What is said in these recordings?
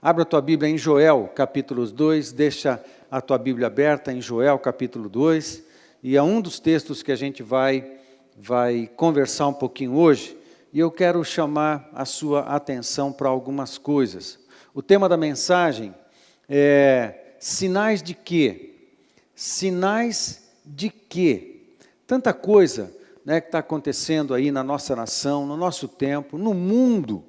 Abra a tua Bíblia em Joel, capítulo 2, deixa a tua Bíblia aberta em Joel, capítulo 2, e é um dos textos que a gente vai conversar um pouquinho hoje, e eu quero chamar a sua atenção para algumas coisas. O tema da mensagem é sinais de quê? Sinais de quê? Tanta coisa, né, que está acontecendo aí na nossa nação, no nosso tempo, no mundo.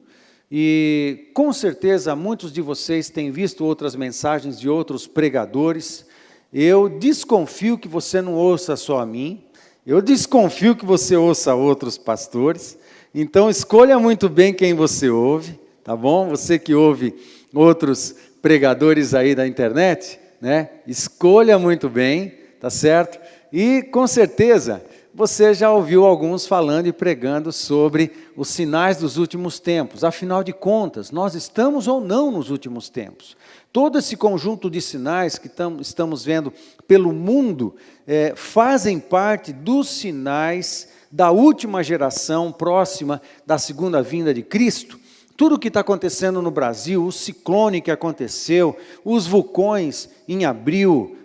E com certeza muitos de vocês têm visto outras mensagens de outros pregadores. Eu desconfio que você não ouça só a mim, eu desconfio que você ouça outros pastores. Então escolha muito bem quem você ouve, tá bom? Você que ouve outros pregadores aí da internet, né? Escolha muito bem, tá certo? E com certeza você já ouviu alguns falando e pregando sobre os sinais dos últimos tempos. Afinal de contas, nós estamos ou não nos últimos tempos? Todo esse conjunto de sinais que estamos vendo pelo mundo fazem parte dos sinais da última geração próxima da segunda vinda de Cristo. Tudo o que está acontecendo no Brasil, o ciclone que aconteceu, os vulcões em abril,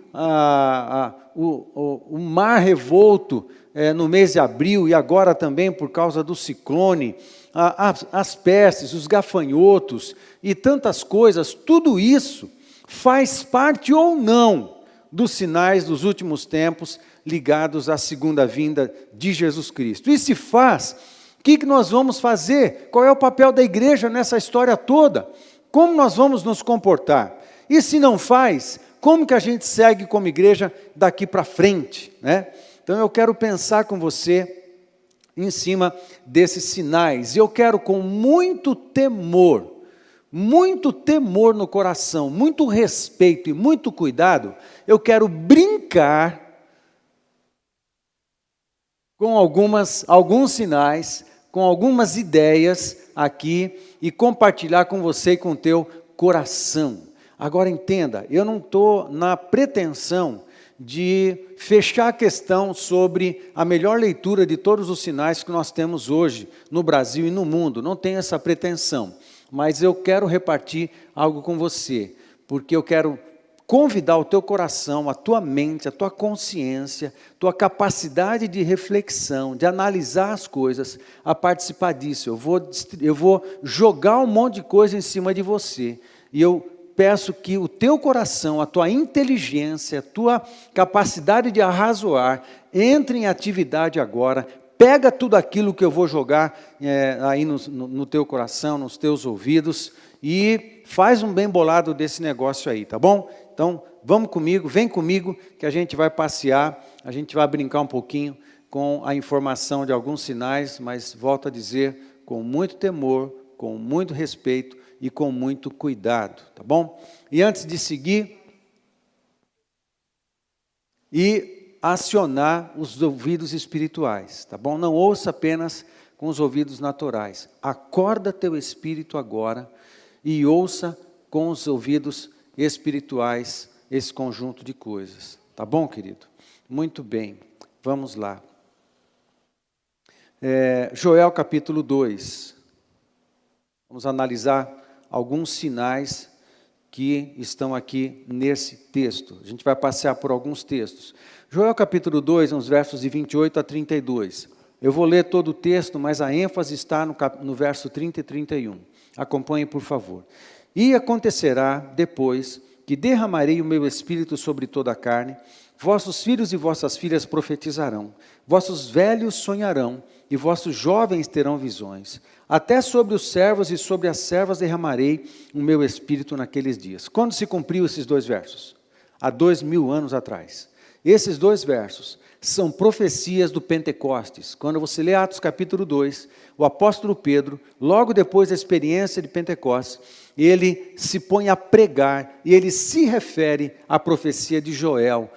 o mar revolto no mês de abril, e agora também por causa do ciclone, as pestes, os gafanhotos e tantas coisas, tudo isso faz parte ou não dos sinais dos últimos tempos ligados à segunda vinda de Jesus Cristo. E se faz, o que nós vamos fazer? Qual é o papel da igreja nessa história toda? Como nós vamos nos comportar? E se não faz, como que a gente segue como igreja daqui para frente, né? Então eu quero pensar com você em cima desses sinais. E eu quero com muito temor no coração, muito respeito e muito cuidado, eu quero brincar com alguns sinais, com algumas ideias aqui e compartilhar com você e com o teu coração. Agora entenda, eu não estou na pretensão de fechar a questão sobre a melhor leitura de todos os sinais que nós temos hoje no Brasil e no mundo. Não tenho essa pretensão, mas eu quero repartir algo com você, porque eu quero convidar o teu coração, a tua mente, a tua consciência, tua capacidade de reflexão, de analisar as coisas, a participar disso. Eu vou jogar um monte de coisa em cima de você, e eu peço que o teu coração, a tua inteligência, a tua capacidade de arrazoar, entre em atividade agora, pega tudo aquilo que eu vou jogar aí no teu coração, nos teus ouvidos, e faz um bem bolado desse negócio aí, tá bom? Então, vamos comigo, vem comigo, que a gente vai passear, a gente vai brincar um pouquinho com a informação de alguns sinais, mas volto a dizer, com muito temor, com muito respeito, e com muito cuidado, tá bom? E antes de seguir, e acionar os ouvidos espirituais, tá bom? Não ouça apenas com os ouvidos naturais. Acorda teu espírito agora e ouça com os ouvidos espirituais esse conjunto de coisas, tá bom, querido? Muito bem, vamos lá. Joel capítulo 2. Vamos analisar alguns sinais que estão aqui nesse texto. A gente vai passear por alguns textos. Joel capítulo 2, nos versos de 28 a 32. Eu vou ler todo o texto, mas a ênfase está no verso 30 e 31. Acompanhe, por favor. E acontecerá depois que derramarei o meu espírito sobre toda a carne, vossos filhos e vossas filhas profetizarão, vossos velhos sonharão, e vossos jovens terão visões. Até sobre os servos e sobre as servas derramarei o meu espírito naqueles dias. Quando se cumpriu esses dois versos? Há 2000 anos atrás. Esses dois versos são profecias do Pentecostes. Quando você lê Atos capítulo 2, o apóstolo Pedro, logo depois da experiência de Pentecostes, ele se põe a pregar e ele se refere à profecia de Joel.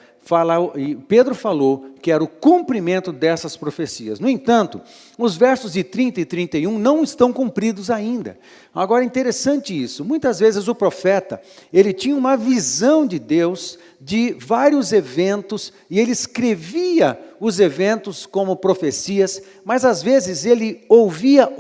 Pedro falou que era o cumprimento dessas profecias. No entanto, os versos de 30 e 31 não estão cumpridos ainda. Agora, é interessante isso. Muitas vezes o profeta, ele tinha uma visão de Deus, de vários eventos, e ele escrevia os eventos como profecias, mas às vezes ele ouvia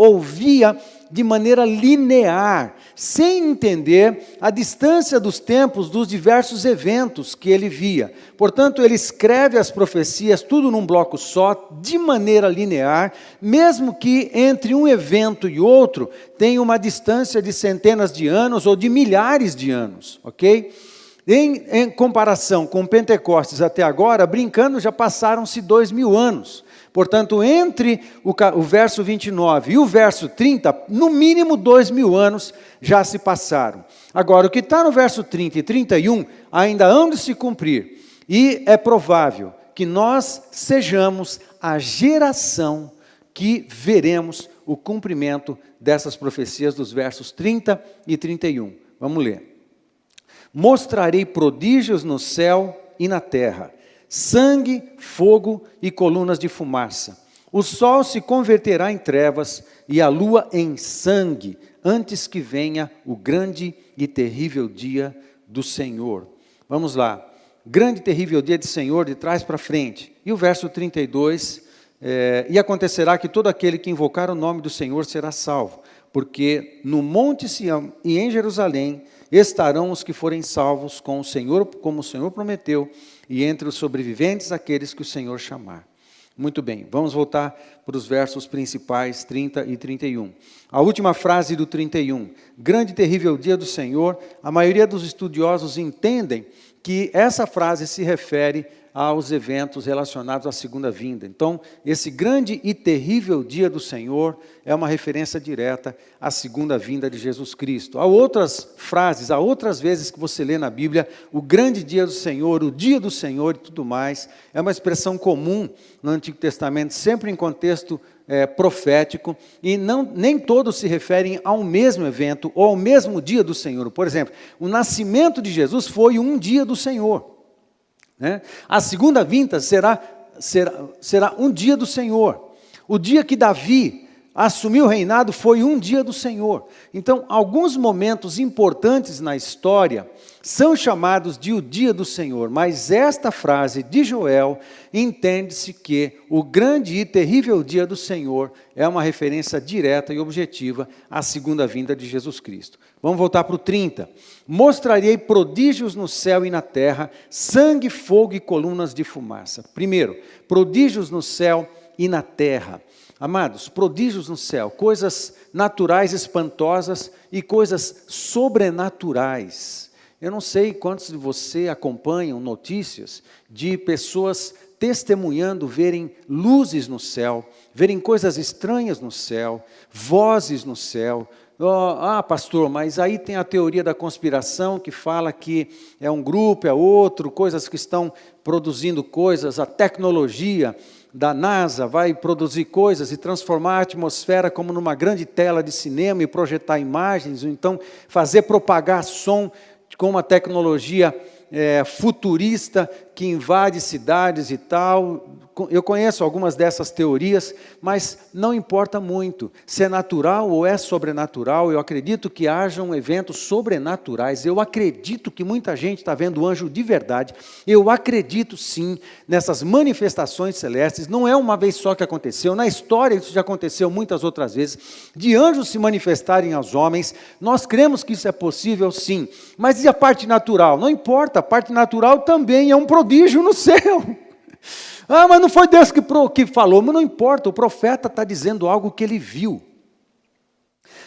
de maneira linear, sem entender a distância dos tempos dos diversos eventos que ele via. Portanto, ele escreve as profecias tudo num bloco só, de maneira linear, mesmo que entre um evento e outro tenha uma distância de centenas de anos ou de milhares de anos, ok? Em comparação com Pentecostes até agora, brincando, já passaram-se 2000 anos. Portanto, entre o verso 29 e o verso 30, no mínimo 2000 anos já se passaram. Agora, o que está no verso 30 e 31 ainda hão de se cumprir. E é provável que nós sejamos a geração que veremos o cumprimento dessas profecias dos versos 30 e 31. Vamos ler. Mostrarei prodígios no céu e na terra, sangue, fogo e colunas de fumaça. O sol se converterá em trevas e a lua em sangue, antes que venha o grande e terrível dia do Senhor. Vamos lá. Grande e terrível dia do Senhor, de trás para frente. E o verso 32, e acontecerá que todo aquele que invocar o nome do Senhor será salvo, porque no monte Sião e em Jerusalém estarão os que forem salvos com o Senhor, como o Senhor prometeu, e entre os sobreviventes aqueles que o Senhor chamar. Muito bem, vamos voltar para os versos principais, 30 e 31. A última frase do 31, grande e terrível dia do Senhor, a maioria dos estudiosos entendem que essa frase se refere aos eventos relacionados à segunda vinda. Então, esse grande e terrível dia do Senhor é uma referência direta à segunda vinda de Jesus Cristo. Há outras frases, há outras vezes que você lê na Bíblia, o grande dia do Senhor, o dia do Senhor e tudo mais, é uma expressão comum no Antigo Testamento, sempre em contexto profético, e nem todos se referem ao mesmo evento ou ao mesmo dia do Senhor. Por exemplo, o nascimento de Jesus foi um dia do Senhor. A segunda vinda será um dia do Senhor. O dia que Davi assumiu o reinado foi um dia do Senhor. Então, alguns momentos importantes na história são chamados de o dia do Senhor, mas esta frase de Joel entende-se que o grande e terrível dia do Senhor é uma referência direta e objetiva à segunda vinda de Jesus Cristo. Vamos voltar para o 30. Mostrarei prodígios no céu e na terra, sangue, fogo e colunas de fumaça. Primeiro, prodígios no céu e na terra. Amados, prodígios no céu, coisas naturais espantosas e coisas sobrenaturais. Eu não sei quantos de vocês acompanham notícias de pessoas testemunhando, verem luzes no céu, verem coisas estranhas no céu, vozes no céu. Pastor, mas aí tem a teoria da conspiração que fala que é um grupo, é outro, coisas que estão produzindo coisas, a tecnologia da NASA vai produzir coisas e transformar a atmosfera como numa grande tela de cinema e projetar imagens, ou então fazer propagar som com uma tecnologia futurista que invade cidades e tal. Eu conheço algumas dessas teorias, mas não importa muito se é natural ou é sobrenatural. Eu acredito que hajam eventos sobrenaturais. Eu acredito que muita gente está vendo o anjo de verdade. Eu acredito sim nessas manifestações celestes. Não é uma vez só que aconteceu. Na história isso já aconteceu muitas outras vezes. De anjos se manifestarem aos homens. Nós cremos que isso é possível sim. Mas e a parte natural? Não importa, a parte natural também é um prodígio no céu. Mas não foi Deus que falou, mas não importa, o profeta está dizendo algo que ele viu.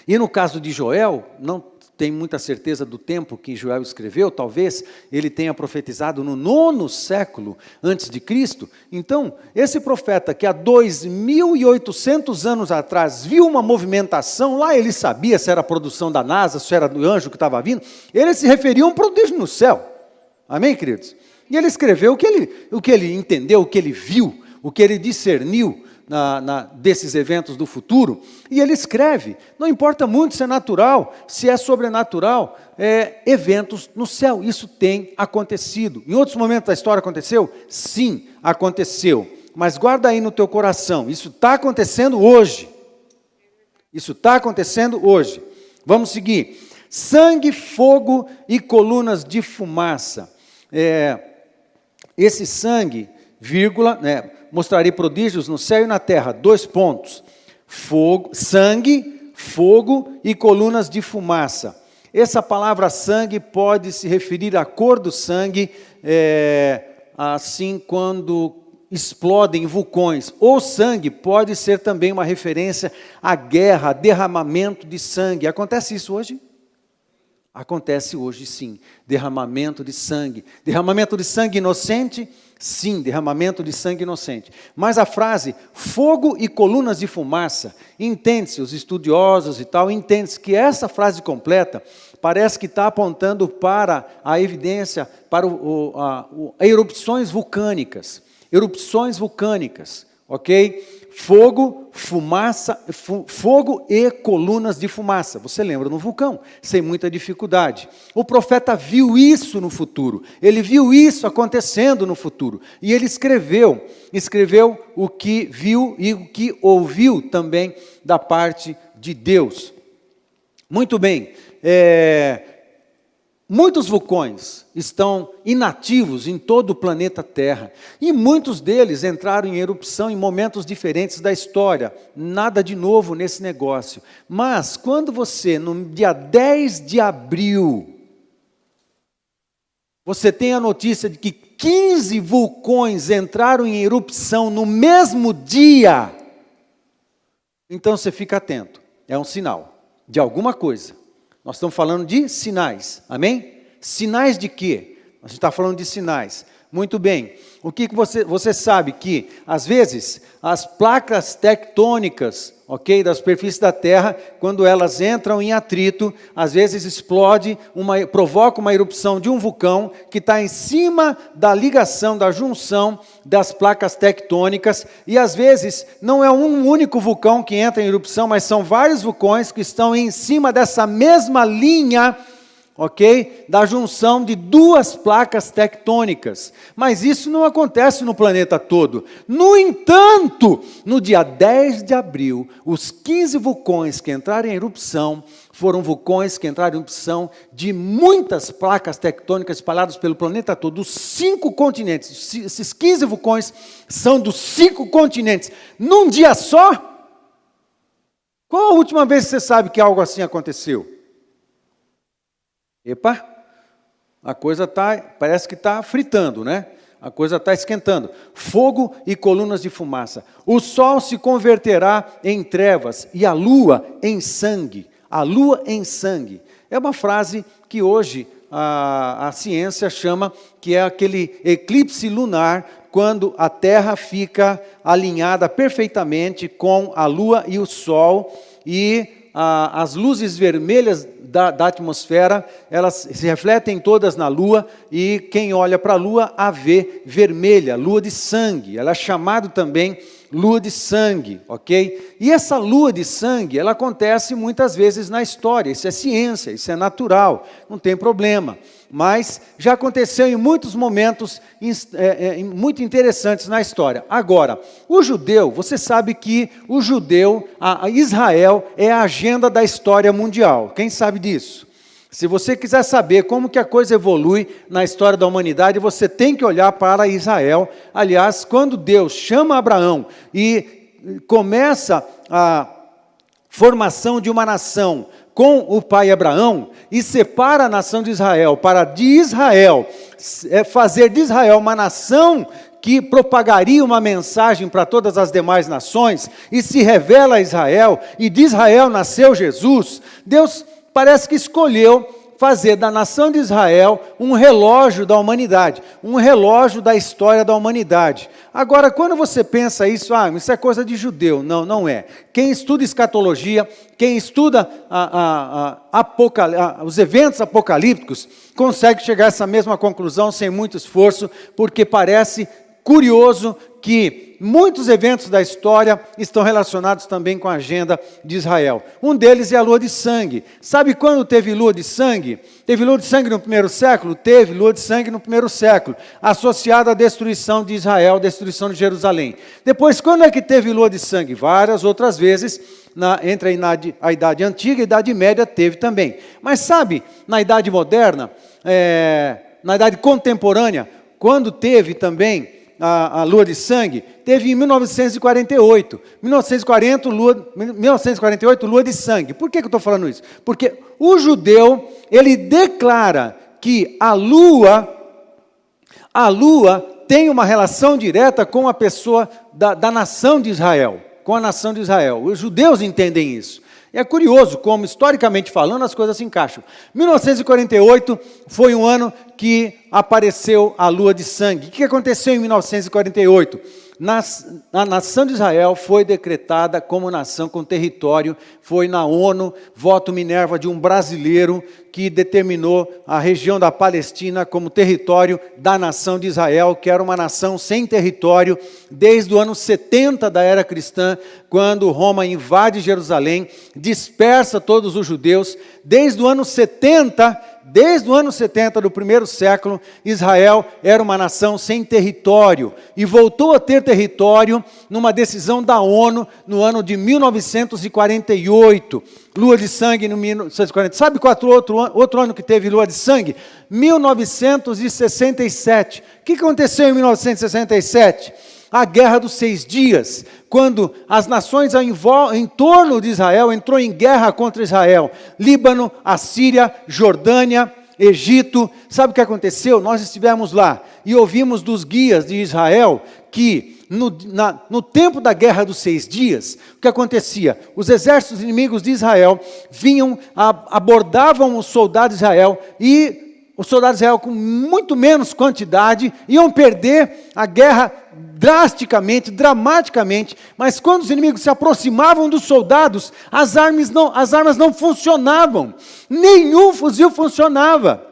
E no caso de Joel, não tem muita certeza do tempo que Joel escreveu, talvez ele tenha profetizado no 9º século antes de Cristo. Então, esse profeta que há 2.800 anos atrás viu uma movimentação, lá ele sabia se era a produção da NASA, se era do anjo que estava vindo, ele se referia a um prodígio no céu. Amém, queridos? E ele escreveu o que ele entendeu, o que ele viu, o que ele discerniu desses eventos do futuro. E ele escreve, não importa muito se é natural, se é sobrenatural, eventos no céu. Isso tem acontecido. Em outros momentos da história aconteceu? Sim, aconteceu. Mas guarda aí no teu coração, isso está acontecendo hoje. Isso está acontecendo hoje. Vamos seguir. Sangue, fogo e colunas de fumaça. Esse sangue, vírgula, mostrarei prodígios no céu e na terra, 2 pontos. Fogo, sangue, fogo e colunas de fumaça. Essa palavra sangue pode se referir à cor do sangue, assim quando explodem vulcões. Ou sangue pode ser também uma referência à guerra, a derramamento de sangue. Acontece isso hoje? Acontece hoje, sim. Derramamento de sangue. Derramamento de sangue inocente? Sim, derramamento de sangue inocente. Mas a frase fogo e colunas de fumaça, entende-se, os estudiosos e tal, entende-se que essa frase completa parece que está apontando para a evidência, para erupções vulcânicas. Erupções vulcânicas, ok? Fogo, fumaça, fogo e colunas de fumaça. Você lembra no vulcão, sem muita dificuldade. O profeta viu isso no futuro. Ele viu isso acontecendo no futuro. E ele escreveu o que viu e o que ouviu também da parte de Deus. Muito bem. Muitos vulcões estão inativos em todo o planeta Terra, e muitos deles entraram em erupção em momentos diferentes da história, nada de novo nesse negócio. Mas quando você, no dia 10 de abril, você tem a notícia de que 15 vulcões entraram em erupção no mesmo dia, então você fica atento, é um sinal de alguma coisa. Nós estamos falando de sinais, amém? Sinais de quê? A gente está falando de sinais. Muito bem. O que você sabe que, às vezes, as placas tectônicas, ok, da superfície da Terra, quando elas entram em atrito, às vezes explode, provoca uma erupção de um vulcão que está em cima da ligação, da junção das placas tectônicas, e às vezes não é um único vulcão que entra em erupção, mas são vários vulcões que estão em cima dessa mesma linha, ok? Da junção de duas placas tectônicas. Mas isso não acontece no planeta todo. No entanto, no dia 10 de abril, os 15 vulcões que entraram em erupção foram vulcões que entraram em erupção de muitas placas tectônicas espalhadas pelo planeta todo, dos 5 continentes. Esses 15 vulcões são dos 5 continentes. Num dia só? Qual a última vez que você sabe que algo assim aconteceu? Epa, a coisa parece que está fritando, né? A coisa está esquentando. Fogo e colunas de fumaça. O sol se converterá em trevas e a lua em sangue. A lua em sangue. É uma frase que hoje a ciência chama que é aquele eclipse lunar, quando a Terra fica alinhada perfeitamente com a lua e o sol, e as luzes vermelhas da atmosfera, elas se refletem todas na lua, e quem olha para a lua a vê vermelha, lua de sangue. Ela é chamada também lua de sangue, ok? E essa lua de sangue, ela acontece muitas vezes na história, isso é ciência, isso é natural, não tem problema. Mas já aconteceu em muitos momentos muito interessantes na história. Agora, o judeu, você sabe que o judeu, Israel, é a agenda da história mundial. Quem sabe disso? Se você quiser saber como que a coisa evolui na história da humanidade, você tem que olhar para Israel. Aliás, quando Deus chama Abraão e começa a formação de uma nação com o pai Abraão, e separa a nação de Israel, para de Israel, fazer de Israel uma nação que propagaria uma mensagem para todas as demais nações, e se revela a Israel, e de Israel nasceu Jesus. Deus parece que escolheu fazer da nação de Israel um relógio da humanidade, um relógio da história da humanidade. Agora, quando você pensa isso, isso é coisa de judeu. Não, não é. Quem estuda escatologia, quem estuda os eventos apocalípticos, consegue chegar a essa mesma conclusão sem muito esforço, porque parece curioso que muitos eventos da história estão relacionados também com a agenda de Israel. Um deles é a lua de sangue. Sabe quando teve lua de sangue? Teve lua de sangue no primeiro século? Teve lua de sangue no primeiro século, associada à destruição de Israel, destruição de Jerusalém. Depois, quando é que teve lua de sangue? Várias outras vezes, entre a Idade Antiga e a Idade Média teve também. Mas sabe, na Idade Moderna, na Idade Contemporânea, quando teve também a lua de sangue? Teve em 1948. 1948, lua de sangue. Por que eu estou falando isso? Porque o judeu, ele declara que a lua tem uma relação direta com a pessoa da nação de Israel, com a nação de Israel. Os judeus entendem isso. E é curioso como, historicamente falando, as coisas se encaixam. 1948 foi um ano que apareceu a lua de sangue. O que aconteceu em 1948? A nação de Israel foi decretada como nação com território, foi na ONU, voto Minerva de um brasileiro que determinou a região da Palestina como território da nação de Israel, que era uma nação sem território, desde o ano 70 da era cristã, quando Roma invade Jerusalém, dispersa todos os judeus. Desde o ano 70 do primeiro século, Israel era uma nação sem território e voltou a ter território numa decisão da ONU no ano de 1948. Lua de sangue no 1940. Sabe qual outro ano que teve lua de sangue? 1967. O que aconteceu em 1967? A Guerra dos 6 Dias, quando as nações em torno de Israel entrou em guerra contra Israel. Líbano, Assíria, Jordânia, Egito. Sabe o que aconteceu? Nós estivemos lá e ouvimos dos guias de Israel que no tempo da Guerra dos 6 Dias, o que acontecia? Os exércitos inimigos de Israel vinham, abordavam os soldados de Israel e os soldados de Israel com muito menos quantidade iam perder a guerra drasticamente, dramaticamente, mas quando os inimigos se aproximavam dos soldados, as armas não funcionavam, nenhum fuzil funcionava,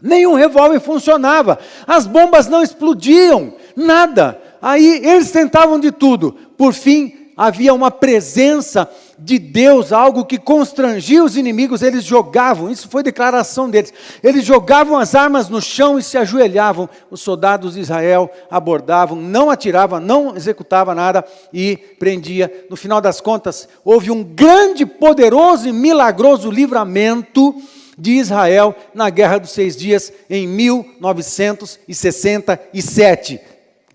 nenhum revólver funcionava, as bombas não explodiam, nada. Aí eles tentavam de tudo, por fim havia uma presença de Deus, algo que constrangia os inimigos. Eles jogavam, isso foi declaração deles, eles jogavam as armas no chão e se ajoelhavam. Os soldados de Israel abordavam, não atiravam, não executavam nada e prendia. No final das contas, houve um grande, poderoso e milagroso livramento de Israel na Guerra dos 6 Dias em 1967.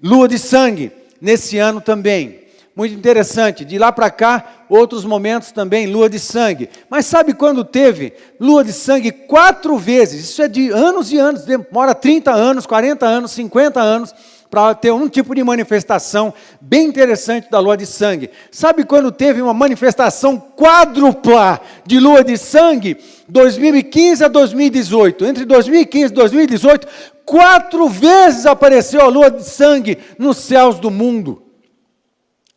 Lua de sangue, nesse ano também. Muito interessante, de lá para cá, outros momentos também, lua de sangue. Mas sabe quando teve lua de sangue 4 vezes? Isso é de anos e anos, demora 30 anos, 40 anos, 50 anos, para ter um tipo de manifestação bem interessante da lua de sangue. Sabe quando teve uma manifestação quádrupla de lua de sangue? 2015 a 2018. Entre 2015 e 2018, 4 vezes apareceu a lua de sangue nos céus do mundo.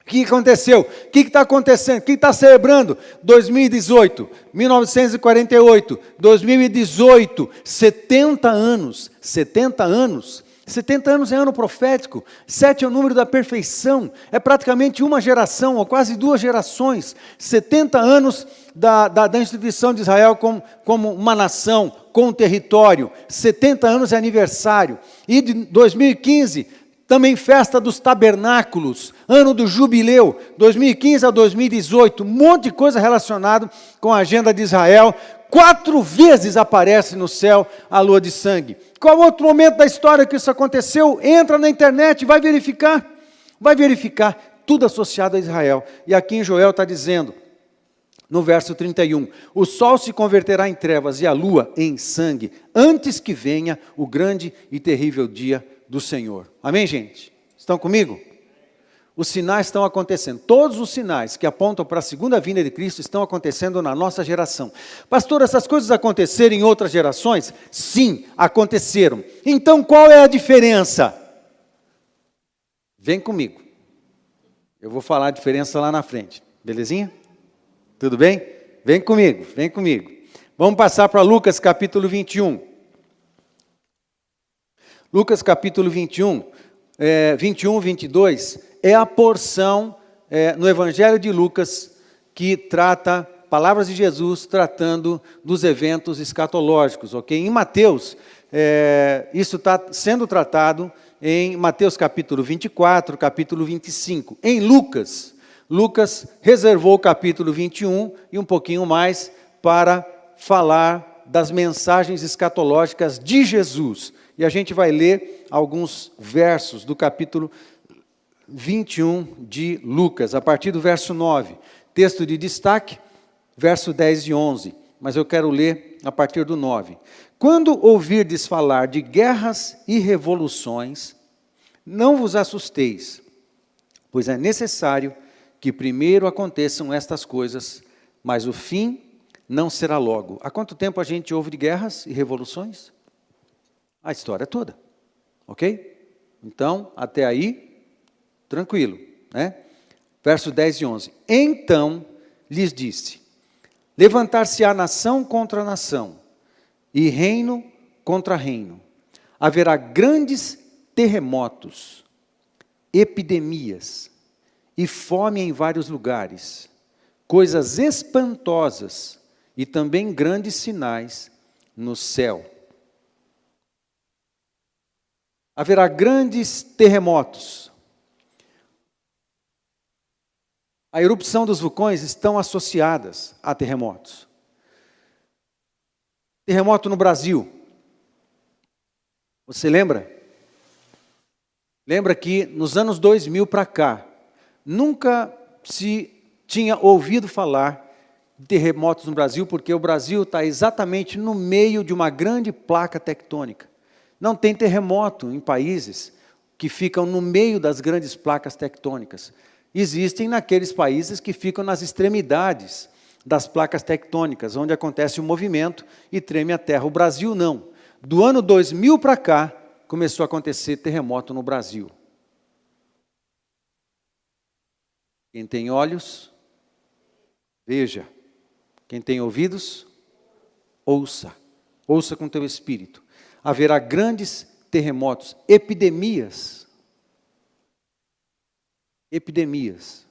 O que aconteceu? O que está acontecendo? O que está celebrando? 2018, 1948, 2018, 70 anos. 70 anos. 70 anos é ano profético, 7 é o número da perfeição, é praticamente uma geração, ou quase 2 gerações, 70 anos da instituição de Israel como uma nação, com um território, 70 anos é aniversário, e de 2015, também festa dos tabernáculos, ano do jubileu, 2015 a 2018, um monte de coisa relacionada com a agenda de Israel. 4 vezes aparece no céu a lua de sangue. Qual outro momento da história que isso aconteceu? Entra na internet, vai verificar, tudo associado a Israel. E aqui em Joel está dizendo, no verso 31, o sol se converterá em trevas e a lua em sangue, antes que venha o grande e terrível dia do Senhor. Amém, gente? Estão comigo? Os sinais estão acontecendo. Todos os sinais que apontam para a segunda vinda de Cristo estão acontecendo na nossa geração. Pastor, essas coisas aconteceram em outras gerações? Sim, aconteceram. Então, qual é a diferença? Vem comigo. Eu vou falar a diferença lá na frente. Belezinha? Tudo bem? Vem comigo, vem comigo. Vamos passar para Lucas capítulo 21. Lucas capítulo 21, 21, 22, é a porção no Evangelho de Lucas que trata palavras de Jesus tratando dos eventos escatológicos, ok? Em Mateus, isso está sendo tratado em Mateus capítulo 24, capítulo 25. Em Lucas reservou o capítulo 21 e um pouquinho mais para falar das mensagens escatológicas de Jesus. E a gente vai ler alguns versos do capítulo 21 de Lucas, a partir do verso 9. Texto de destaque, verso 10 e 11. Mas eu quero ler a partir do 9. Quando ouvirdes falar de guerras e revoluções, não vos assusteis, pois é necessário que primeiro aconteçam estas coisas, mas o fim não será logo. Há quanto tempo a gente ouve de guerras e revoluções? A história toda, ok? Então, até aí, tranquilo, né? Verso 10 e 11. Então lhes disse, levantar-se-á nação contra nação, e reino contra reino. Haverá grandes terremotos, epidemias e fome em vários lugares, coisas espantosas e também grandes sinais no céu. Haverá grandes terremotos. A erupção dos vulcões estão associadas a terremotos. Terremoto no Brasil. Você lembra? Lembra que nos anos 2000 para cá, nunca se tinha ouvido falar de terremotos no Brasil, porque o Brasil está exatamente no meio de uma grande placa tectônica. Não tem terremoto em países que ficam no meio das grandes placas tectônicas. Existem naqueles países que ficam nas extremidades das placas tectônicas, onde acontece o movimento e treme a terra. O Brasil não. Do ano 2000 para cá, começou a acontecer terremoto no Brasil. Quem tem olhos, veja. Quem tem ouvidos, ouça. Ouça com teu espírito. Haverá grandes terremotos, epidemias. Epidemias.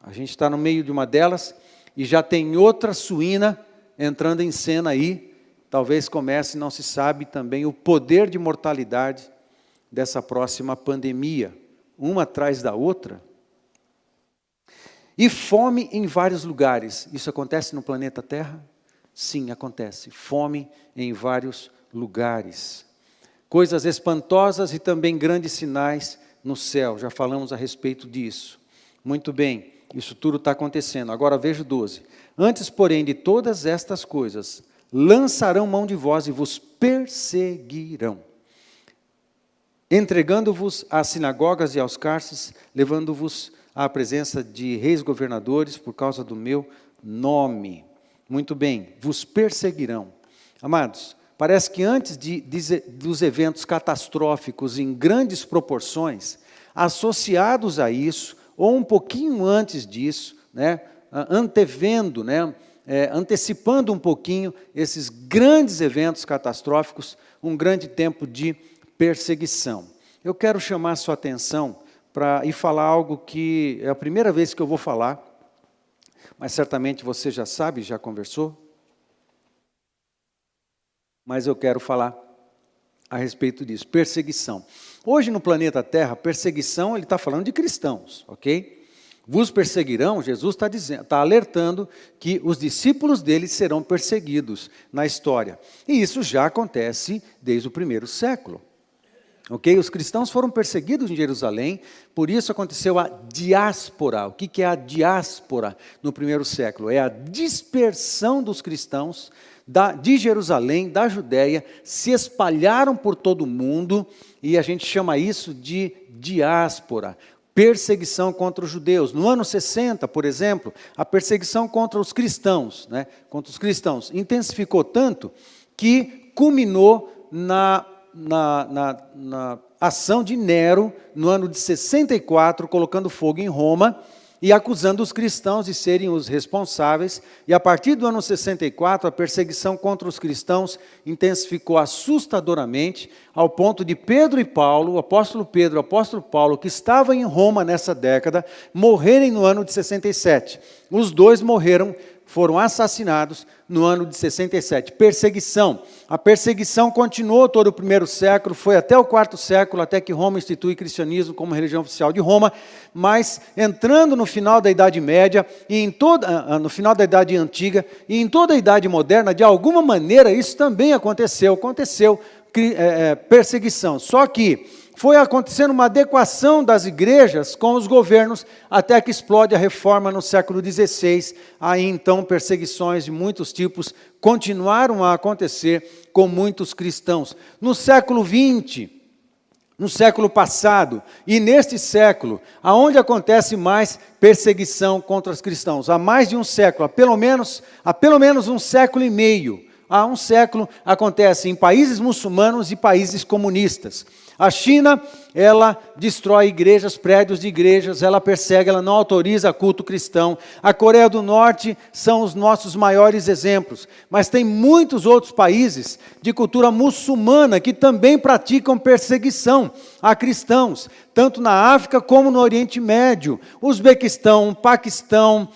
A gente está no meio de uma delas e já tem outra suína entrando em cena aí. Talvez comece, não se sabe também, o poder de mortalidade dessa próxima pandemia, uma atrás da outra. E fome em vários lugares. Isso acontece no planeta Terra? Sim, acontece. Fome em vários lugares. Coisas espantosas e também grandes sinais no céu. Já falamos a respeito disso. Muito bem, isso tudo está acontecendo. Agora veja o 12. Antes, porém, de todas estas coisas, lançarão mão de vós e vos perseguirão, entregando-vos às sinagogas e aos cárceres, levando-vos à presença de reis governadores por causa do meu nome. Muito bem, vos perseguirão. Amados, parece que antes dos eventos catastróficos em grandes proporções, associados a isso, ou um pouquinho antes disso, né, antevendo, né, antecipando um pouquinho esses grandes eventos catastróficos, um grande tempo de perseguição. Eu quero chamar a sua atenção e falar algo que é a primeira vez que eu vou falar, mas certamente você já sabe, já conversou. Mas eu quero falar a respeito disso, perseguição. Hoje no planeta Terra, perseguição, ele está falando de cristãos, ok? Vos perseguirão, Jesus está alertando que os discípulos dele serão perseguidos na história. E isso já acontece desde o primeiro século. Ok? Os cristãos foram perseguidos em Jerusalém, por isso aconteceu a diáspora. O que é a diáspora no primeiro século? É a dispersão dos cristãos de Jerusalém, da Judéia, se espalharam por todo o mundo, e a gente chama isso de diáspora. Perseguição contra os judeus. No ano 60, por exemplo, a perseguição contra os cristãos, né, contra os cristãos, intensificou tanto que culminou na ação de Nero, no ano de 64, colocando fogo em Roma e acusando os cristãos de serem os responsáveis. E a partir do ano 64, a perseguição contra os cristãos intensificou assustadoramente, ao ponto de Pedro e Paulo, o apóstolo Pedro e o apóstolo Paulo, que estavam em Roma nessa década, morrerem no ano de 67. Os dois foram assassinados no ano de 67. Perseguição. A perseguição continuou todo o primeiro século, foi até o quarto século, até que Roma institui o cristianismo como religião oficial de Roma, mas entrando no final da Idade Média, no final da Idade Antiga, e em toda a Idade Moderna, de alguma maneira isso também aconteceu. Aconteceu perseguição. Só que foi acontecendo uma adequação das igrejas com os governos, até que explode a reforma no século XVI. Aí então perseguições de muitos tipos continuaram a acontecer com muitos cristãos. No século XX, no século passado e neste século, aonde acontece mais perseguição contra os cristãos? Há mais de um século, há pelo menos um século e meio. Há um século acontece em países muçulmanos e países comunistas. A China, ela destrói igrejas, prédios de igrejas, ela persegue, ela não autoriza culto cristão. A Coreia do Norte são os nossos maiores exemplos. Mas tem muitos outros países de cultura muçulmana que também praticam perseguição a cristãos, tanto na África como no Oriente Médio. Uzbequistão, Paquistão,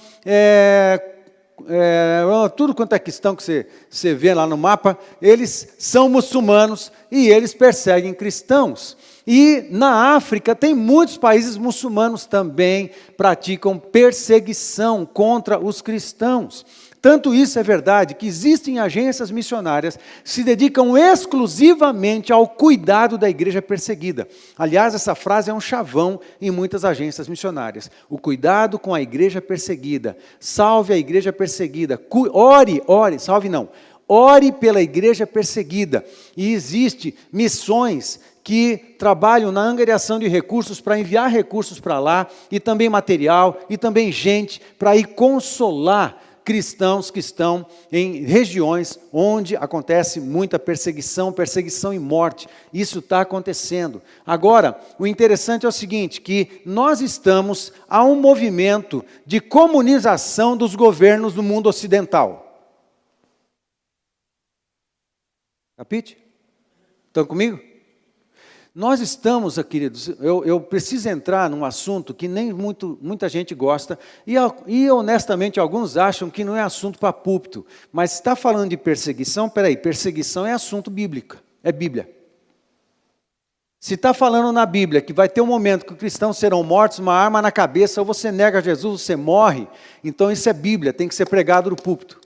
tudo quanto é questão que você vê lá no mapa, eles são muçulmanos e eles perseguem cristãos. E na África tem muitos países muçulmanos também praticam perseguição contra os cristãos. Tanto isso é verdade que existem agências missionárias que se dedicam exclusivamente ao cuidado da igreja perseguida. Aliás, essa frase é um chavão em muitas agências missionárias. O cuidado com a igreja perseguida. Salve a igreja perseguida. Ore pela igreja perseguida. E existe missões que trabalham na angariação de recursos para enviar recursos para lá, e também material, e também gente para ir consolar cristãos que estão em regiões onde acontece muita perseguição e morte. Isso está acontecendo. Agora, o interessante é o seguinte, que nós estamos a um movimento de comunização dos governos do mundo ocidental. Capite? Estão comigo? Nós estamos, queridos, eu preciso entrar num assunto que nem muita gente gosta, e honestamente alguns acham que não é assunto para púlpito, mas está falando de perseguição, perseguição é assunto bíblico, é Bíblia. Se está falando na Bíblia que vai ter um momento que os cristãos serão mortos, uma arma na cabeça, ou você nega Jesus, você morre, então isso é Bíblia, tem que ser pregado no púlpito.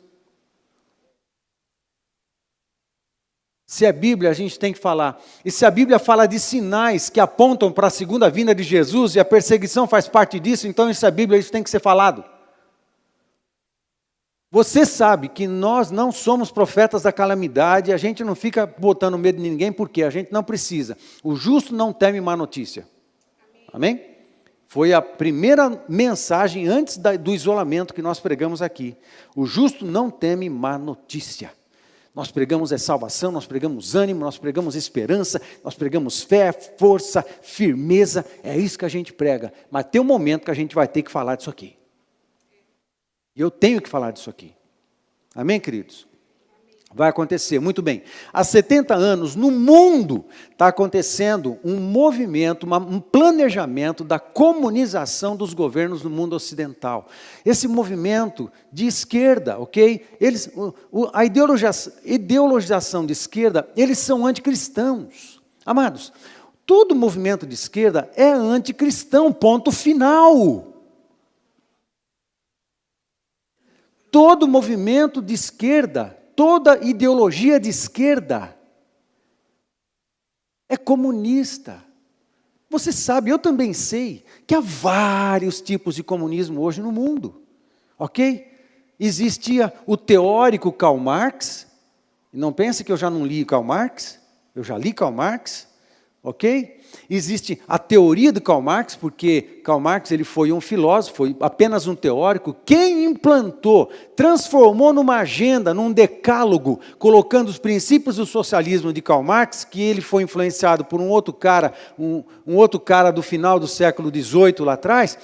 Se é Bíblia, a gente tem que falar. E se a Bíblia fala de sinais que apontam para a segunda vinda de Jesus, e a perseguição faz parte disso, então isso é Bíblia, isso tem que ser falado. Você sabe que nós não somos profetas da calamidade, a gente não fica botando medo de ninguém, porque a gente não precisa. O justo não teme má notícia. Amém? Foi a primeira mensagem antes do isolamento que nós pregamos aqui. O justo não teme má notícia. Nós pregamos salvação, nós pregamos ânimo, nós pregamos esperança, nós pregamos fé, força, firmeza, é isso que a gente prega. Mas tem um momento que a gente vai ter que falar disso aqui. E eu tenho que falar disso aqui. Amém, queridos? Vai acontecer, muito bem. Há 70 anos, no mundo, está acontecendo um movimento, um planejamento da comunização dos governos no mundo ocidental. Esse movimento de esquerda, ok? A ideologização de esquerda, eles são anticristãos. Amados, todo movimento de esquerda é anticristão, ponto final. Todo movimento de esquerda, toda ideologia de esquerda é comunista. Você sabe, eu também sei, que há vários tipos de comunismo hoje no mundo, ok? Existia o teórico Karl Marx, não pense que eu já não li Karl Marx, eu já li Karl Marx, ok? Existe a teoria de Karl Marx, porque Karl Marx ele foi um filósofo, foi apenas um teórico. Quem implantou, transformou numa agenda, num decálogo, colocando os princípios do socialismo de Karl Marx, que ele foi influenciado por um outro cara do final do século XVIII lá atrás,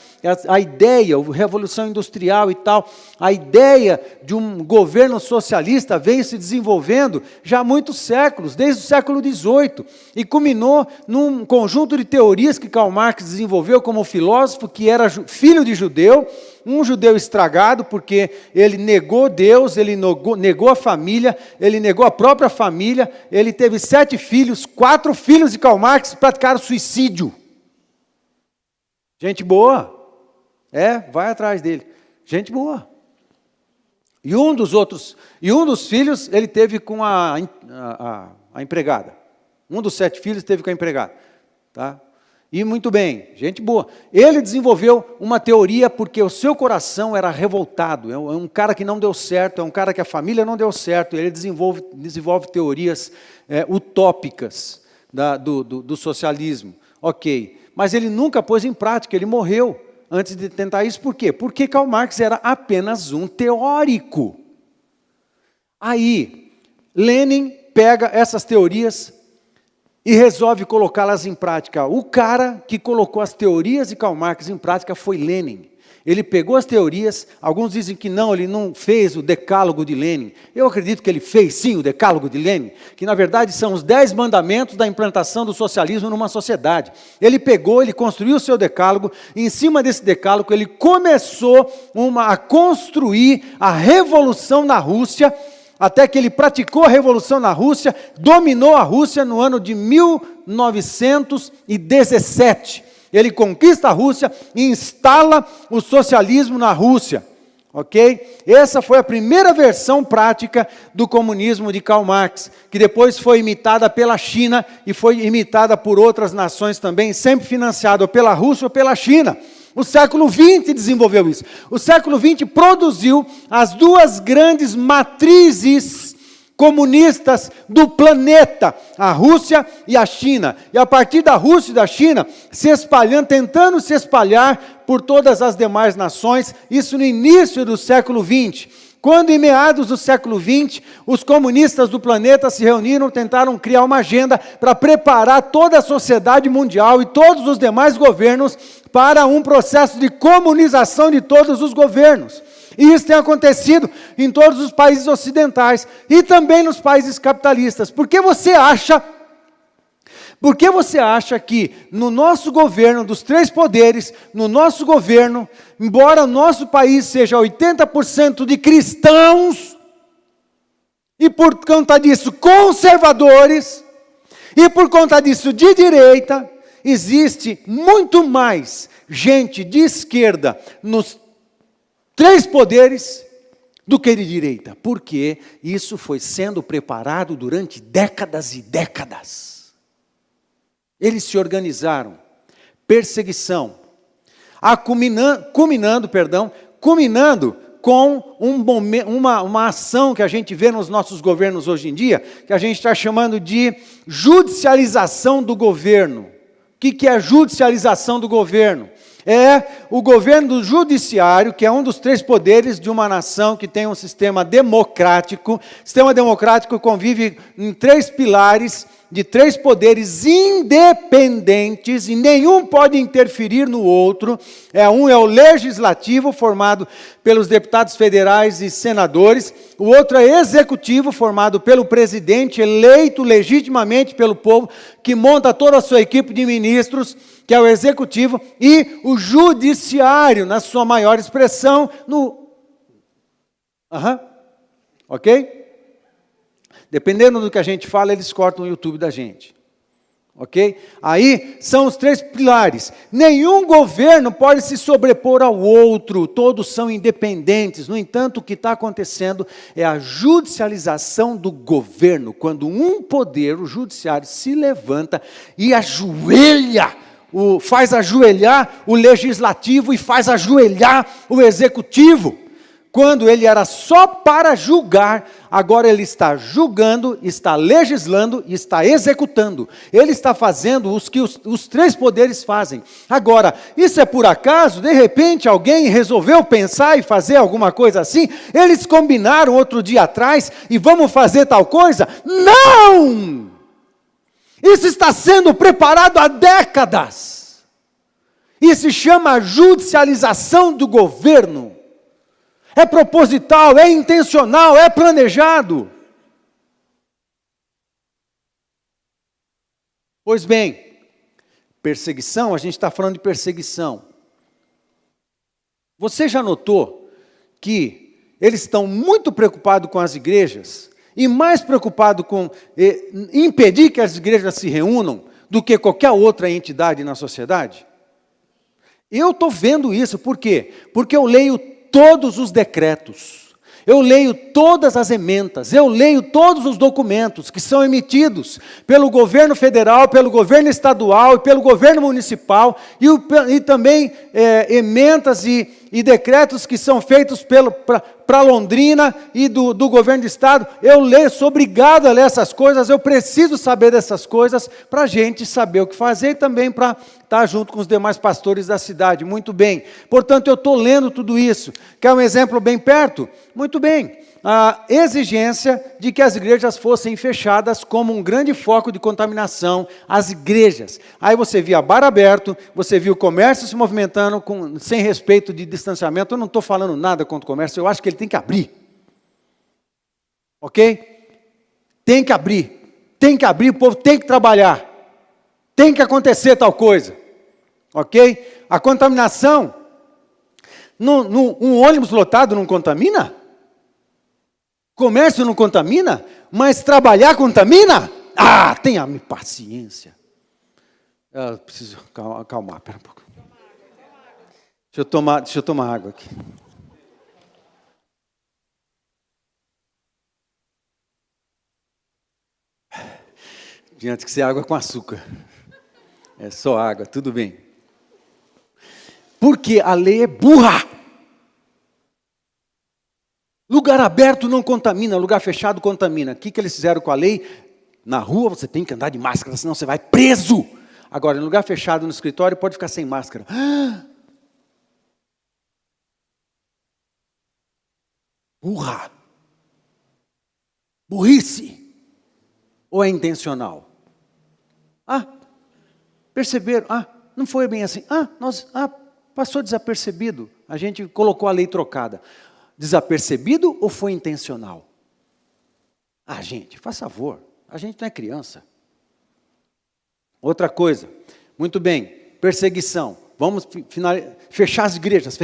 a ideia, a Revolução Industrial e tal, a ideia de um governo socialista veio se desenvolvendo já há muitos séculos, desde o século XVIII, e culminou num conjunto de teorias que Karl Marx desenvolveu como filósofo, que era filho de judeu, um judeu estragado, porque ele negou Deus, ele negou a família, ele negou a própria família, ele teve 7 filhos, 4 filhos de Karl Marx praticaram suicídio. Gente boa, vai atrás dele, gente boa. E um dos filhos, ele teve com a empregada, Um dos 7 filhos teve com a empregada. Tá? E muito bem, gente boa. Ele desenvolveu uma teoria porque o seu coração era revoltado. É um cara que não deu certo, é um cara que a família não deu certo. Ele desenvolve teorias utópicas do socialismo. Ok, mas ele nunca pôs em prática, ele morreu antes de tentar isso. Por quê? Porque Karl Marx era apenas um teórico. Aí, Lenin pega essas teorias e resolve colocá-las em prática. O cara que colocou as teorias de Karl Marx em prática foi Lenin. Ele pegou as teorias, alguns dizem que não, ele não fez o decálogo de Lenin. Eu acredito que ele fez sim o decálogo de Lenin, que na verdade são os 10 mandamentos da implantação do socialismo numa sociedade. Ele pegou, ele construiu o seu decálogo, e em cima desse decálogo ele começou a construir a revolução na Rússia, até que ele praticou a revolução na Rússia, dominou a Rússia no ano de 1917. Ele conquista a Rússia e instala o socialismo na Rússia. Ok? Essa foi a primeira versão prática do comunismo de Karl Marx, que depois foi imitada pela China e foi imitada por outras nações também, sempre financiado pela Rússia ou pela China. O século XX desenvolveu isso. O século XX produziu as 2 grandes matrizes comunistas do planeta, a Rússia e a China. E a partir da Rússia e da China, tentando se espalhar por todas as demais nações, isso no início do século XX. Quando, em meados do século XX, os comunistas do planeta se reuniram, tentaram criar uma agenda para preparar toda a sociedade mundial e todos os demais governos para um processo de comunização de todos os governos. E isso tem acontecido em todos os países ocidentais e também nos países capitalistas. Por que você acha que no nosso governo, dos 3 poderes, no nosso governo, embora o nosso país seja 80% de cristãos, e por conta disso conservadores, e por conta disso de direita, existe muito mais gente de esquerda nos 3 poderes do que de direita? Porque isso foi sendo preparado durante décadas e décadas. Eles se organizaram, perseguição, culminando com uma ação que a gente vê nos nossos governos hoje em dia, que a gente está chamando de judicialização do governo. O que é a judicialização do governo? É o governo do judiciário, que é um dos 3 poderes de uma nação que tem um sistema democrático. O sistema democrático convive em 3 pilares de 3 poderes independentes, e nenhum pode interferir no outro. Um é o legislativo, formado pelos deputados federais e senadores. O outro é executivo, formado pelo presidente, eleito legitimamente pelo povo, que monta toda a sua equipe de ministros, que é o executivo, e o judiciário, na sua maior expressão, ok? Dependendo do que a gente fala, eles cortam o YouTube da gente. Ok? Aí são os 3 pilares. Nenhum governo pode se sobrepor ao outro, todos são independentes. No entanto, o que está acontecendo é a judicialização do governo, quando um poder, o judiciário, se levanta e faz ajoelhar o legislativo e faz ajoelhar o executivo. Quando ele era só para julgar, agora ele está julgando, está legislando e está executando. Ele está fazendo os que os 3 poderes fazem. Agora, isso é por acaso? De repente alguém resolveu pensar e fazer alguma coisa assim? Eles combinaram outro dia atrás e vamos fazer tal coisa? Não! Isso está sendo preparado há décadas. Isso se chama judicialização do governo. É proposital, é intencional, é planejado. Pois bem, perseguição, a gente está falando de perseguição. Você já notou que eles estão muito preocupados com as igrejas e mais preocupados com impedir que as igrejas se reúnam do que qualquer outra entidade na sociedade? Eu estou vendo isso, por quê? Porque eu leio todos os decretos, Eu leio todas as ementas, eu leio todos os documentos que são emitidos pelo governo federal, pelo governo estadual e pelo governo municipal, e também ementas e decretos que são feitos para Londrina e do governo do estado. Eu leio, sou obrigado a ler essas coisas, eu preciso saber dessas coisas para a gente saber o que fazer e também para estar junto com os demais pastores da cidade. Muito bem. Portanto, eu estou lendo tudo isso. Quer um exemplo bem perto? Muito bem. A exigência de que as igrejas fossem fechadas como um grande foco de contaminação, as igrejas. Aí você via bar aberto, você viu o comércio se movimentando sem respeito de distanciamento. Eu não estou falando nada contra o comércio, eu acho que ele tem que abrir. Ok? Tem que abrir, o povo tem que trabalhar. Tem que acontecer tal coisa. Ok? A contaminação, um ônibus lotado não contamina? Comércio não contamina, mas trabalhar contamina? Ah, tenha paciência. Eu preciso acalmar, espera um pouco. Deixa eu tomar água aqui. Antes que ser água com açúcar. É só água, tudo bem. Porque a lei é burra. Lugar aberto não contamina, lugar fechado contamina. O que eles fizeram com a lei? Na rua você tem que andar de máscara, senão você vai preso. Agora, em lugar fechado no escritório, pode ficar sem máscara. Burra. Burrice. Ou é intencional? Perceberam? Não foi bem assim. Passou desapercebido. A gente colocou a lei trocada. Desapercebido ou foi intencional? Gente, faz favor, a gente não é criança. Outra coisa, muito bem, perseguição. Vamos fechar as igrejas.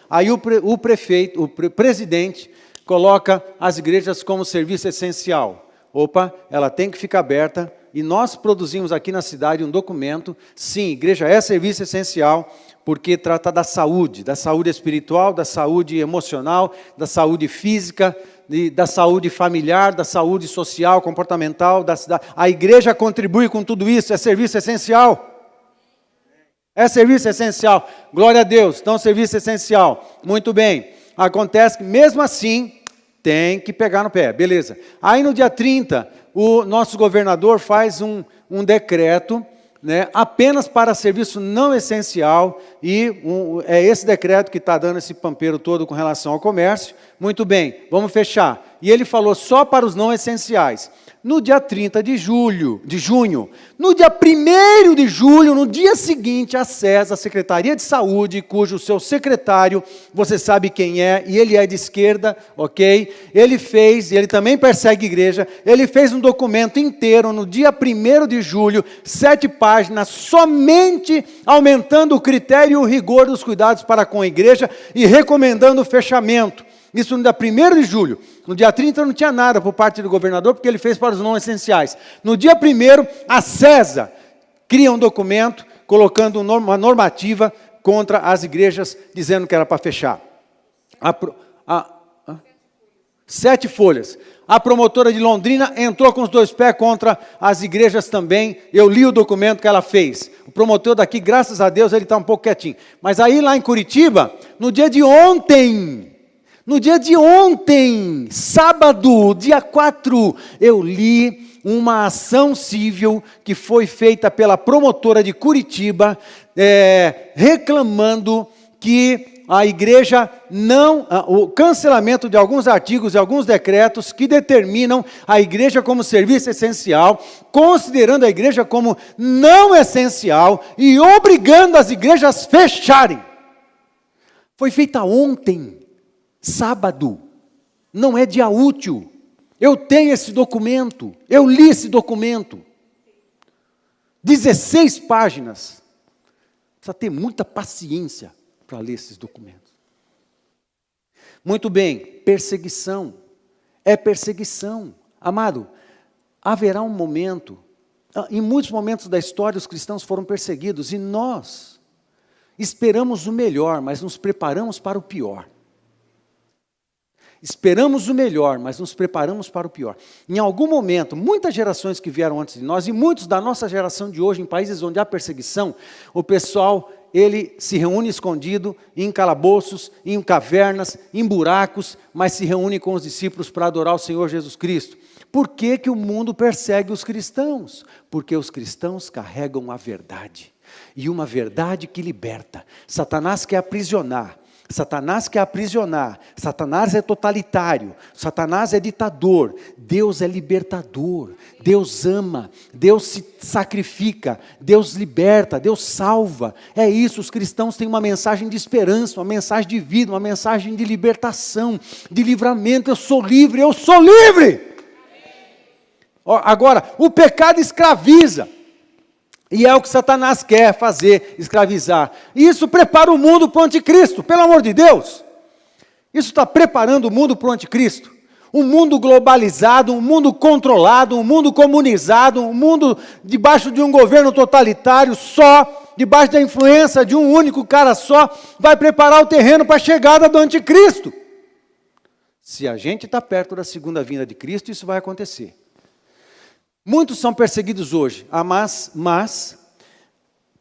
Aí o prefeito, o presidente, coloca as igrejas como serviço essencial. Ela tem que ficar aberta. E nós produzimos aqui na cidade um documento. Sim, igreja é serviço essencial, porque trata da saúde espiritual, da saúde emocional, da saúde física, da saúde familiar, da saúde social, comportamental da cidade. A igreja contribui com tudo isso, é serviço essencial. É serviço essencial. Glória a Deus, então serviço essencial. Muito bem. Acontece que mesmo assim, tem que pegar no pé, beleza. Aí no dia 30, o nosso governador faz um decreto, né, apenas para serviço não essencial, e é esse decreto que está dando esse pampeiro todo com relação ao comércio. Muito bem, vamos fechar. E ele falou só para os não essenciais. No dia 30 de junho, no dia 1º de julho, no dia seguinte, a SES, a Secretaria de Saúde, cujo seu secretário, você sabe quem é, e ele é de esquerda, ok? Ele também persegue a igreja, ele fez um documento inteiro, no dia 1º de julho, 7 páginas, somente aumentando o critério e o rigor dos cuidados para com a igreja e recomendando o fechamento. Isso no dia 1º de julho. No dia 30 não tinha nada por parte do governador, porque ele fez para os não essenciais. No dia 1º, a CESA cria um documento, colocando uma normativa contra as igrejas, dizendo que era para fechar. 7 folhas. A promotora de Londrina entrou com os 2 pés contra as igrejas também. Eu li o documento que ela fez. O promotor daqui, graças a Deus, ele está um pouco quietinho. Mas aí lá em Curitiba, no dia de ontem, sábado, dia 4, eu li uma ação civil que foi feita pela promotora de Curitiba, reclamando que a igreja o cancelamento de alguns artigos e alguns decretos que determinam a igreja como serviço essencial, considerando a igreja como não essencial e obrigando as igrejas a fecharem. Foi feita ontem. Sábado, não é dia útil. Eu tenho esse documento, eu li esse documento. 16 páginas. Precisa ter muita paciência para ler esses documentos. Muito bem, perseguição. É perseguição. Amado, haverá um momento, em muitos momentos da história os cristãos foram perseguidos e nós esperamos o melhor, mas nos preparamos para o pior. Esperamos o melhor, mas nos preparamos para o pior. Em algum momento, muitas gerações que vieram antes de nós, e muitos da nossa geração de hoje, em países onde há perseguição, o pessoal, ele se reúne escondido, em calabouços, em cavernas, em buracos, mas se reúne com os discípulos para adorar o Senhor Jesus Cristo. Por que que o mundo persegue os cristãos? Porque os cristãos carregam a verdade, e uma verdade que liberta. Satanás quer aprisionar. Satanás quer aprisionar, Satanás é totalitário, Satanás é ditador, Deus é libertador, Deus ama, Deus se sacrifica, Deus liberta, Deus salva. É isso, os cristãos têm uma mensagem de esperança, uma mensagem de vida, uma mensagem de libertação, de livramento. Eu sou livre, eu sou livre! Agora, o pecado escraviza. E é o que Satanás quer fazer, escravizar. E isso prepara o mundo para o anticristo, pelo amor de Deus. Isso está preparando o mundo para o anticristo. Um mundo globalizado, um mundo controlado, um mundo comunizado, um mundo debaixo de um governo totalitário só, debaixo da influência de um único cara só, vai preparar o terreno para a chegada do anticristo. Se a gente está perto da segunda vinda de Cristo, isso vai acontecer. Muitos são perseguidos hoje, mas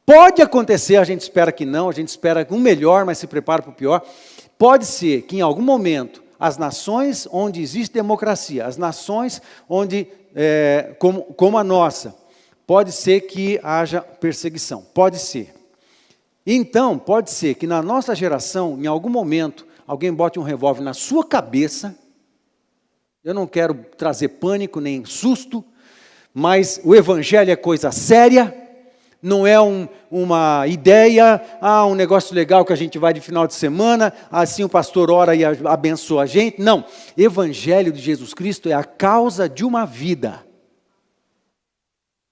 pode acontecer, a gente espera que não, a gente espera um melhor, mas se prepara para o pior. Pode ser que em algum momento, as nações onde existe democracia, as nações onde, como a nossa, pode ser que haja perseguição, pode ser. Então, pode ser que na nossa geração, em algum momento, alguém bote um revólver na sua cabeça. Eu não quero trazer pânico nem susto, mas o evangelho é coisa séria, não é uma ideia, um negócio legal que a gente vai de final de semana, assim o pastor ora e abençoa a gente. Não, evangelho de Jesus Cristo é a causa de uma vida,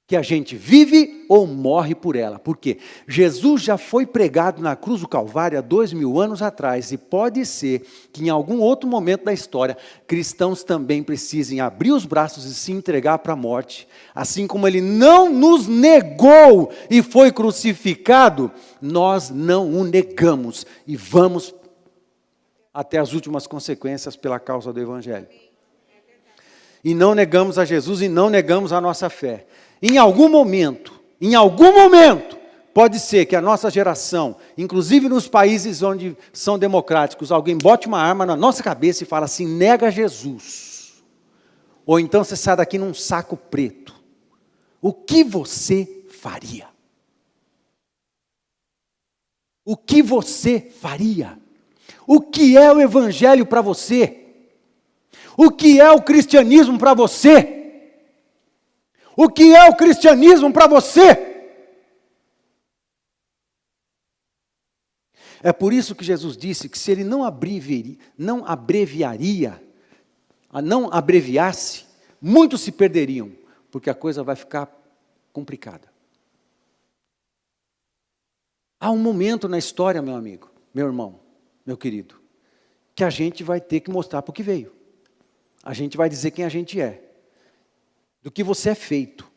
que a gente vive ou morre por ela. Por quê? Jesus já foi pregado na cruz do Calvário há 2000 anos atrás, e pode ser que em algum outro momento da história, cristãos também precisem abrir os braços e se entregar para a morte. Assim como Ele não nos negou e foi crucificado, nós não o negamos e vamos até as últimas consequências pela causa do Evangelho. E não negamos a Jesus e não negamos a nossa fé. Em algum momento, pode ser que a nossa geração, inclusive nos países onde são democráticos, alguém bote uma arma na nossa cabeça e fala assim: nega Jesus. Ou então você sai daqui num saco preto. O que você faria? O que você faria? O que é o evangelho para você? O que é o cristianismo para você? O que é o cristianismo para você? É por isso que Jesus disse que se Ele não abreviasse, muitos se perderiam, porque a coisa vai ficar complicada. Há um momento na história, meu amigo, meu irmão, meu querido, que a gente vai ter que mostrar para o que veio. A gente vai dizer quem a gente é. Do que você é feito,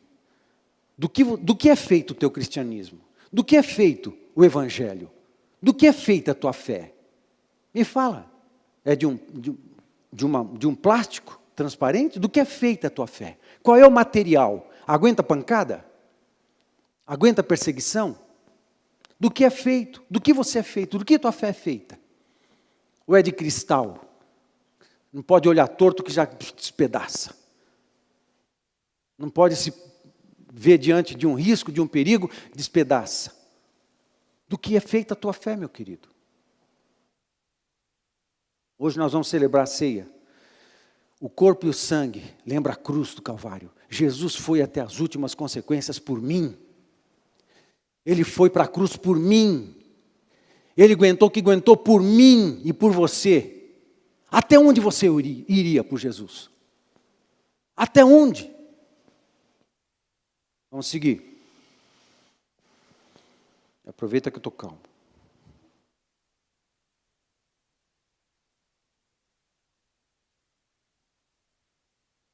do que é feito o teu cristianismo, do que é feito o evangelho, do que é feita a tua fé. Me fala, é de um plástico transparente? Do que é feita a tua fé? Qual é o material? Aguenta pancada? Aguenta perseguição? Do que é feito? Do que você é feito? Do que a tua fé é feita? Ou é de cristal? Não pode olhar torto que já despedaça. Não pode se ver diante de um risco, de um perigo, despedaça. Do que é feita a tua fé, meu querido? Hoje nós vamos celebrar a ceia. O corpo e o sangue, lembra a cruz do Calvário. Jesus foi até as últimas consequências por mim. Ele foi para a cruz por mim. Ele aguentou o que aguentou por mim e por você. Até onde você iria por Jesus? Até onde? Vamos seguir. Aproveita que eu estou calmo.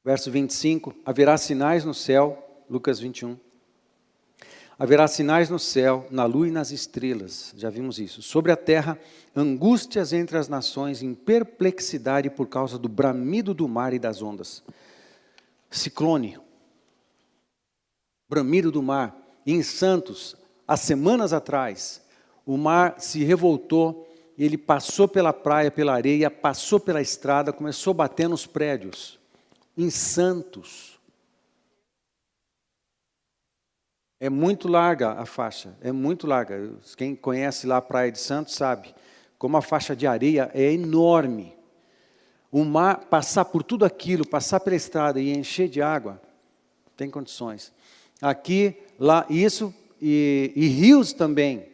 Verso 25, haverá sinais no céu, Lucas 21. Haverá sinais no céu, na lua e nas estrelas. Já vimos isso. Sobre a terra, angústias entre as nações, em perplexidade por causa do bramido do mar e das ondas. Ciclone. Bramido do mar. E em Santos, há semanas atrás, o mar se revoltou, ele passou pela praia, pela areia, passou pela estrada, começou a bater nos prédios. Em Santos. É muito larga a faixa, é muito larga. Quem conhece lá a Praia de Santos sabe como a faixa de areia é enorme. O mar, passar por tudo aquilo, passar pela estrada e encher de água, tem condições. Aqui, lá, isso e rios também.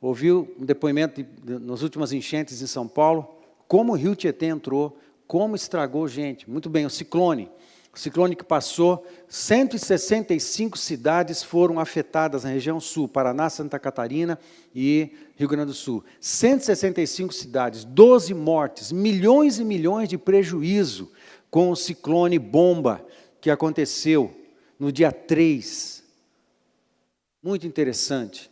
Ouviu um depoimento nas últimas enchentes em São Paulo, como o rio Tietê entrou, como estragou gente. Muito bem, o ciclone. O ciclone que passou, 165 cidades foram afetadas na região sul, Paraná, Santa Catarina e Rio Grande do Sul. 165 cidades, 12 mortes, milhões e milhões de prejuízo com o ciclone bomba que aconteceu no dia 3. Muito interessante.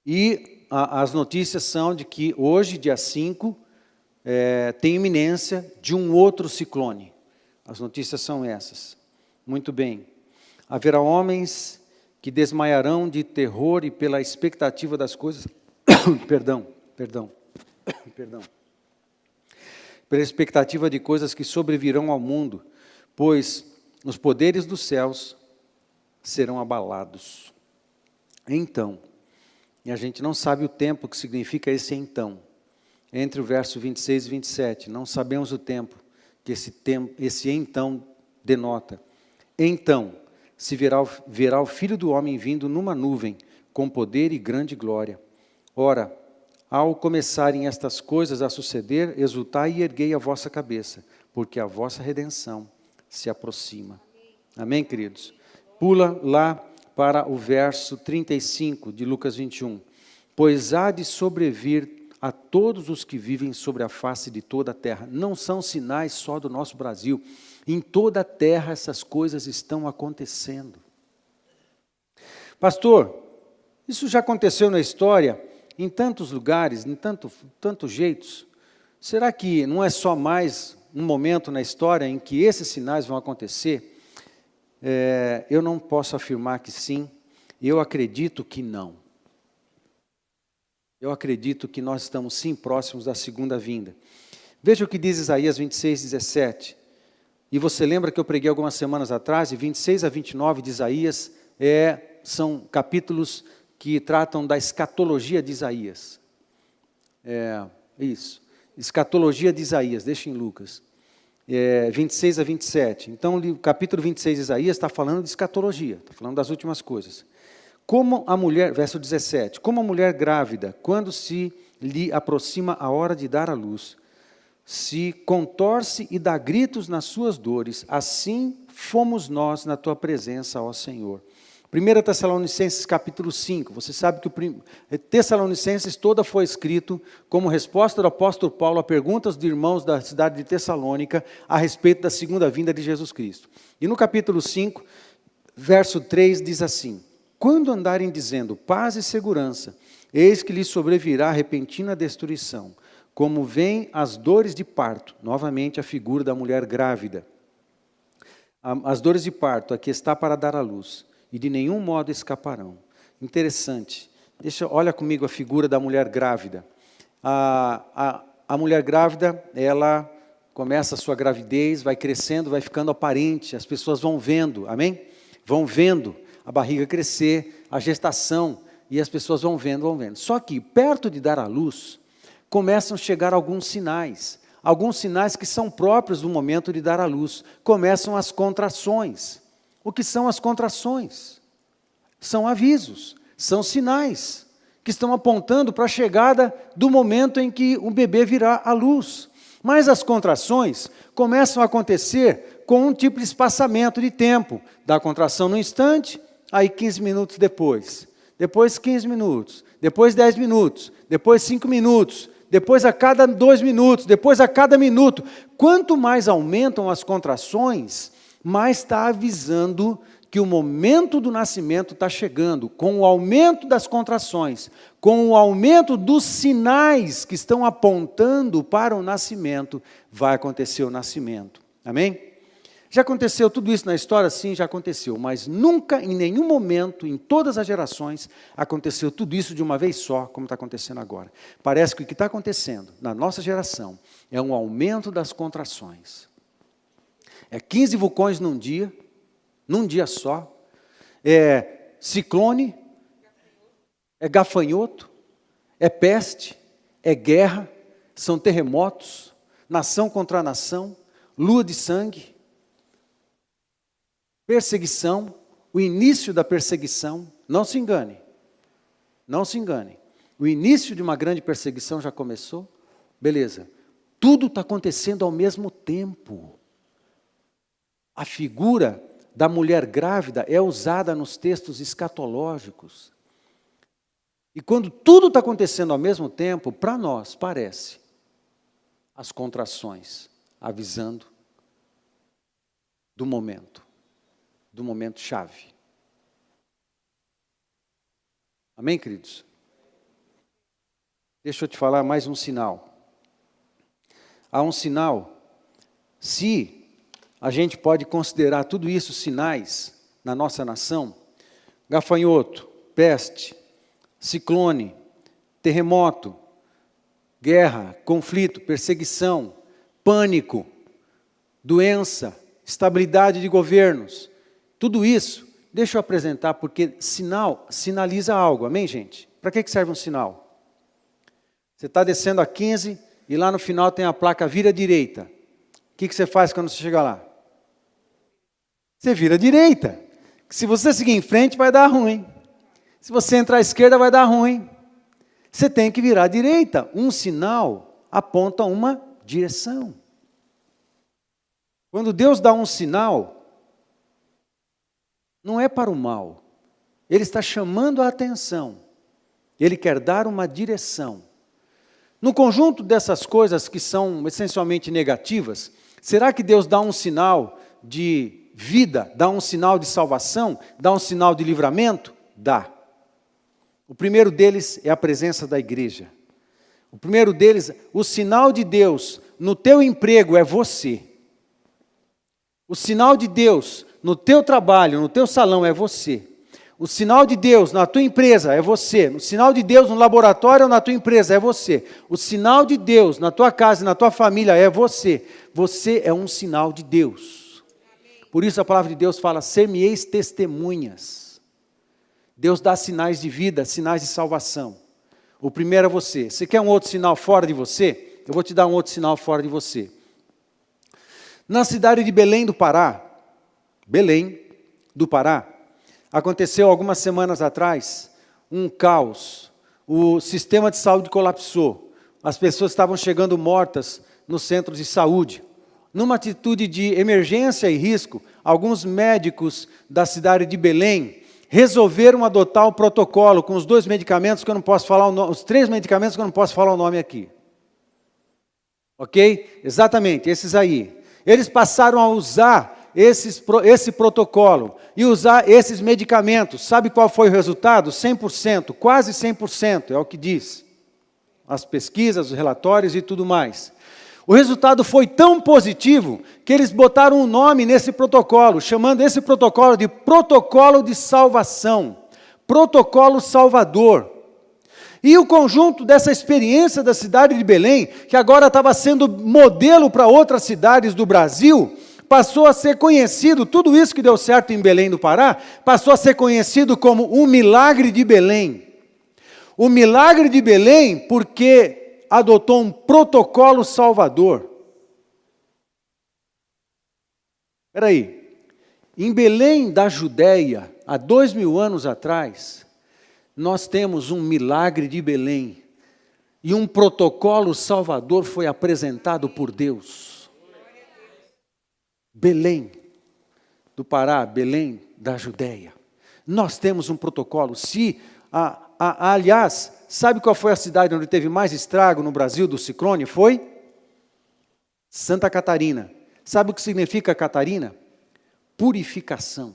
E as notícias são de que hoje, dia 5, tem iminência de um outro ciclone. As notícias são essas. Muito bem. Haverá homens que desmaiarão de terror e pela expectativa das coisas... perdão. Pela expectativa de coisas que sobrevirão ao mundo, pois os poderes dos céus serão abalados. Então, e a gente não sabe o tempo que significa esse então. Entre o verso 26 e 27, não sabemos o tempo que esse então denota. Então, se verá o Filho do Homem vindo numa nuvem, com poder e grande glória. Ora, ao começarem estas coisas a suceder, exultai e erguei a vossa cabeça, porque a vossa redenção se aproxima. Amém, queridos? Pula lá para o verso 35 de Lucas 21. Pois há de sobrevir a todos os que vivem sobre a face de toda a terra. Não são sinais só do nosso Brasil. Em toda a terra essas coisas estão acontecendo. Pastor, isso já aconteceu na história, em tantos lugares, em tantos jeitos. Será que não é só mais um momento na história em que esses sinais vão acontecer? Eu não posso afirmar que sim, eu acredito que não. Eu acredito que nós estamos sim próximos da segunda vinda. Veja o que diz Isaías 26, 17. E você lembra que eu preguei algumas semanas atrás, e 26 a 29 de Isaías são capítulos que tratam da escatologia de Isaías. Isso. Escatologia de Isaías, deixa em Lucas. 26 a 27. Então, o capítulo 26 de Isaías está falando de escatologia, está falando das últimas coisas. Como a mulher, verso 17, como a mulher grávida, quando se lhe aproxima a hora de dar à luz, se contorce e dá gritos nas suas dores, assim fomos nós na tua presença, ó Senhor. 1 Tessalonicenses capítulo 5, você sabe que o Tessalonicenses toda foi escrito como resposta do apóstolo Paulo a perguntas de irmãos da cidade de Tessalônica a respeito da segunda vinda de Jesus Cristo. E no capítulo 5, verso 3 diz assim: quando andarem dizendo paz e segurança, eis que lhes sobrevirá repentina destruição, como vêm as dores de parto, novamente a figura da mulher grávida. As dores de parto, aqui está para dar à luz, e de nenhum modo escaparão. Interessante. Olha comigo a figura da mulher grávida. A mulher grávida, ela começa a sua gravidez, vai crescendo, vai ficando aparente, as pessoas vão vendo, amém? Vão vendo a barriga crescer, a gestação, e as pessoas vão vendo. Só que, perto de dar à luz, começam a chegar alguns sinais que são próprios do momento de dar à luz. Começam as contrações. O que são as contrações? São avisos, são sinais, que estão apontando para a chegada do momento em que o bebê virá à luz. Mas as contrações começam a acontecer com um tipo de espaçamento de tempo. Da contração no instante, aí 15 minutos depois 15 minutos, depois 10 minutos, depois 5 minutos, depois a cada 2 minutos, depois a cada minuto. Quanto mais aumentam as contrações, mais está avisando que o momento do nascimento está chegando, com o aumento das contrações, com o aumento dos sinais que estão apontando para o nascimento, vai acontecer o nascimento. Amém? Já aconteceu tudo isso na história? Sim, já aconteceu, mas nunca, em nenhum momento, em todas as gerações, aconteceu tudo isso de uma vez só, como está acontecendo agora. Parece que o que está acontecendo na nossa geração é um aumento das contrações. É 15 vulcões num dia só, é ciclone, é gafanhoto, é peste, é guerra, são terremotos, nação contra nação, lua de sangue, perseguição, o início da perseguição. Não se engane, não se engane. O início de uma grande perseguição já começou, beleza. Tudo está acontecendo ao mesmo tempo. A figura da mulher grávida é usada nos textos escatológicos. E quando tudo está acontecendo ao mesmo tempo, para nós parece as contrações avisando do momento chave. Amém, queridos? Deixa eu te falar mais um sinal. Há um sinal, se a gente pode considerar tudo isso sinais na nossa nação, gafanhoto, peste, ciclone, terremoto, guerra, conflito, perseguição, pânico, doença, estabilidade de governos, tudo isso, deixa eu apresentar, porque sinal sinaliza algo, amém, gente? Para que serve um sinal? Você está descendo a 15 e lá no final tem a placa vira direita. O que você faz quando você chega lá? Você vira direita. Se você seguir em frente, vai dar ruim. Se você entrar à esquerda, vai dar ruim. Você tem que virar à direita. Um sinal aponta uma direção. Quando Deus dá um sinal, não é para o mal. Ele está chamando a atenção. Ele quer dar uma direção. No conjunto dessas coisas que são essencialmente negativas, será que Deus dá um sinal de vida, dá um sinal de salvação, dá um sinal de livramento? Dá. O primeiro deles é a presença da igreja. O primeiro deles, o sinal de Deus no teu emprego é você. O sinal de Deus no teu trabalho, no teu salão é você. O sinal de Deus na tua empresa é você. O sinal de Deus no laboratório ou na tua empresa é você. O sinal de Deus na tua casa e na tua família é você. Você é um sinal de Deus. Por isso a palavra de Deus fala, ser-me-eis testemunhas. Deus dá sinais de vida, sinais de salvação. O primeiro é você. Você quer um outro sinal fora de você? Eu vou te dar um outro sinal fora de você. Na cidade de Belém do Pará, aconteceu algumas semanas atrás um caos. O sistema de saúde colapsou. As pessoas estavam chegando mortas nos centros de saúde. Numa atitude de emergência e risco, alguns médicos da cidade de Belém resolveram adotar um protocolo com os 2 medicamentos que eu não posso falar o nome, os 3 medicamentos que eu não posso falar o nome aqui. Ok? Exatamente, esses aí. Eles passaram a usar esse protocolo e usar esses medicamentos. Sabe qual foi o resultado? 100%, quase 100%, é o que diz as pesquisas, os relatórios e tudo mais. O resultado foi tão positivo que eles botaram um nome nesse protocolo, chamando esse protocolo de protocolo de salvação, protocolo salvador. E o conjunto dessa experiência da cidade de Belém, que agora estava sendo modelo para outras cidades do Brasil, passou a ser conhecido, tudo isso que deu certo em Belém do Pará, passou a ser conhecido como o milagre de Belém. O milagre de Belém porque adotou um protocolo salvador. Espera aí, em Belém da Judéia, há 2000 anos atrás, nós temos um milagre de Belém, e um protocolo salvador foi apresentado por Deus. Belém do Pará, Belém da Judéia. Nós temos um protocolo. Aliás, sabe qual foi a cidade onde teve mais estrago no Brasil do ciclone? Foi Santa Catarina. Sabe o que significa Catarina? Purificação.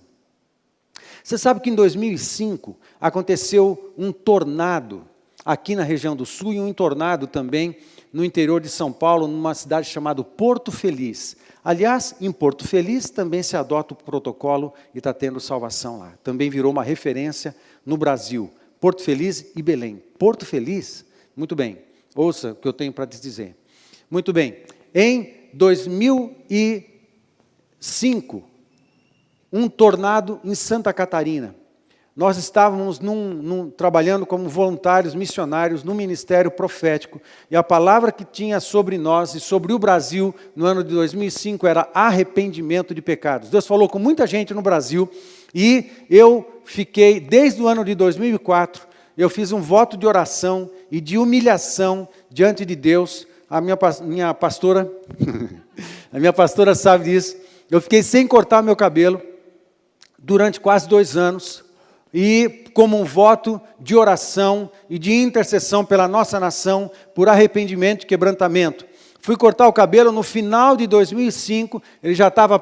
Você sabe que em 2005 aconteceu um tornado aqui na região do sul e um tornado também no interior de São Paulo, numa cidade chamada Porto Feliz. Aliás, em Porto Feliz também se adota o protocolo e está tendo salvação lá. Também virou uma referência no Brasil. Porto Feliz e Belém. Porto Feliz, muito bem, ouça o que eu tenho para te dizer. Muito bem, em 2005, um tornado em Santa Catarina. Nós estávamos trabalhando como voluntários missionários no ministério profético, e a palavra que tinha sobre nós e sobre o Brasil no ano de 2005 era arrependimento de pecados. Deus falou com muita gente no Brasil, e eu fiquei, desde o ano de 2004, eu fiz um voto de oração e de humilhação diante de Deus. A minha pastora, a minha pastora sabe disso, eu fiquei sem cortar meu cabelo durante quase 2 anos, e como um voto de oração e de intercessão pela nossa nação, por arrependimento e quebrantamento. Fui cortar o cabelo no final de 2005, ele já estava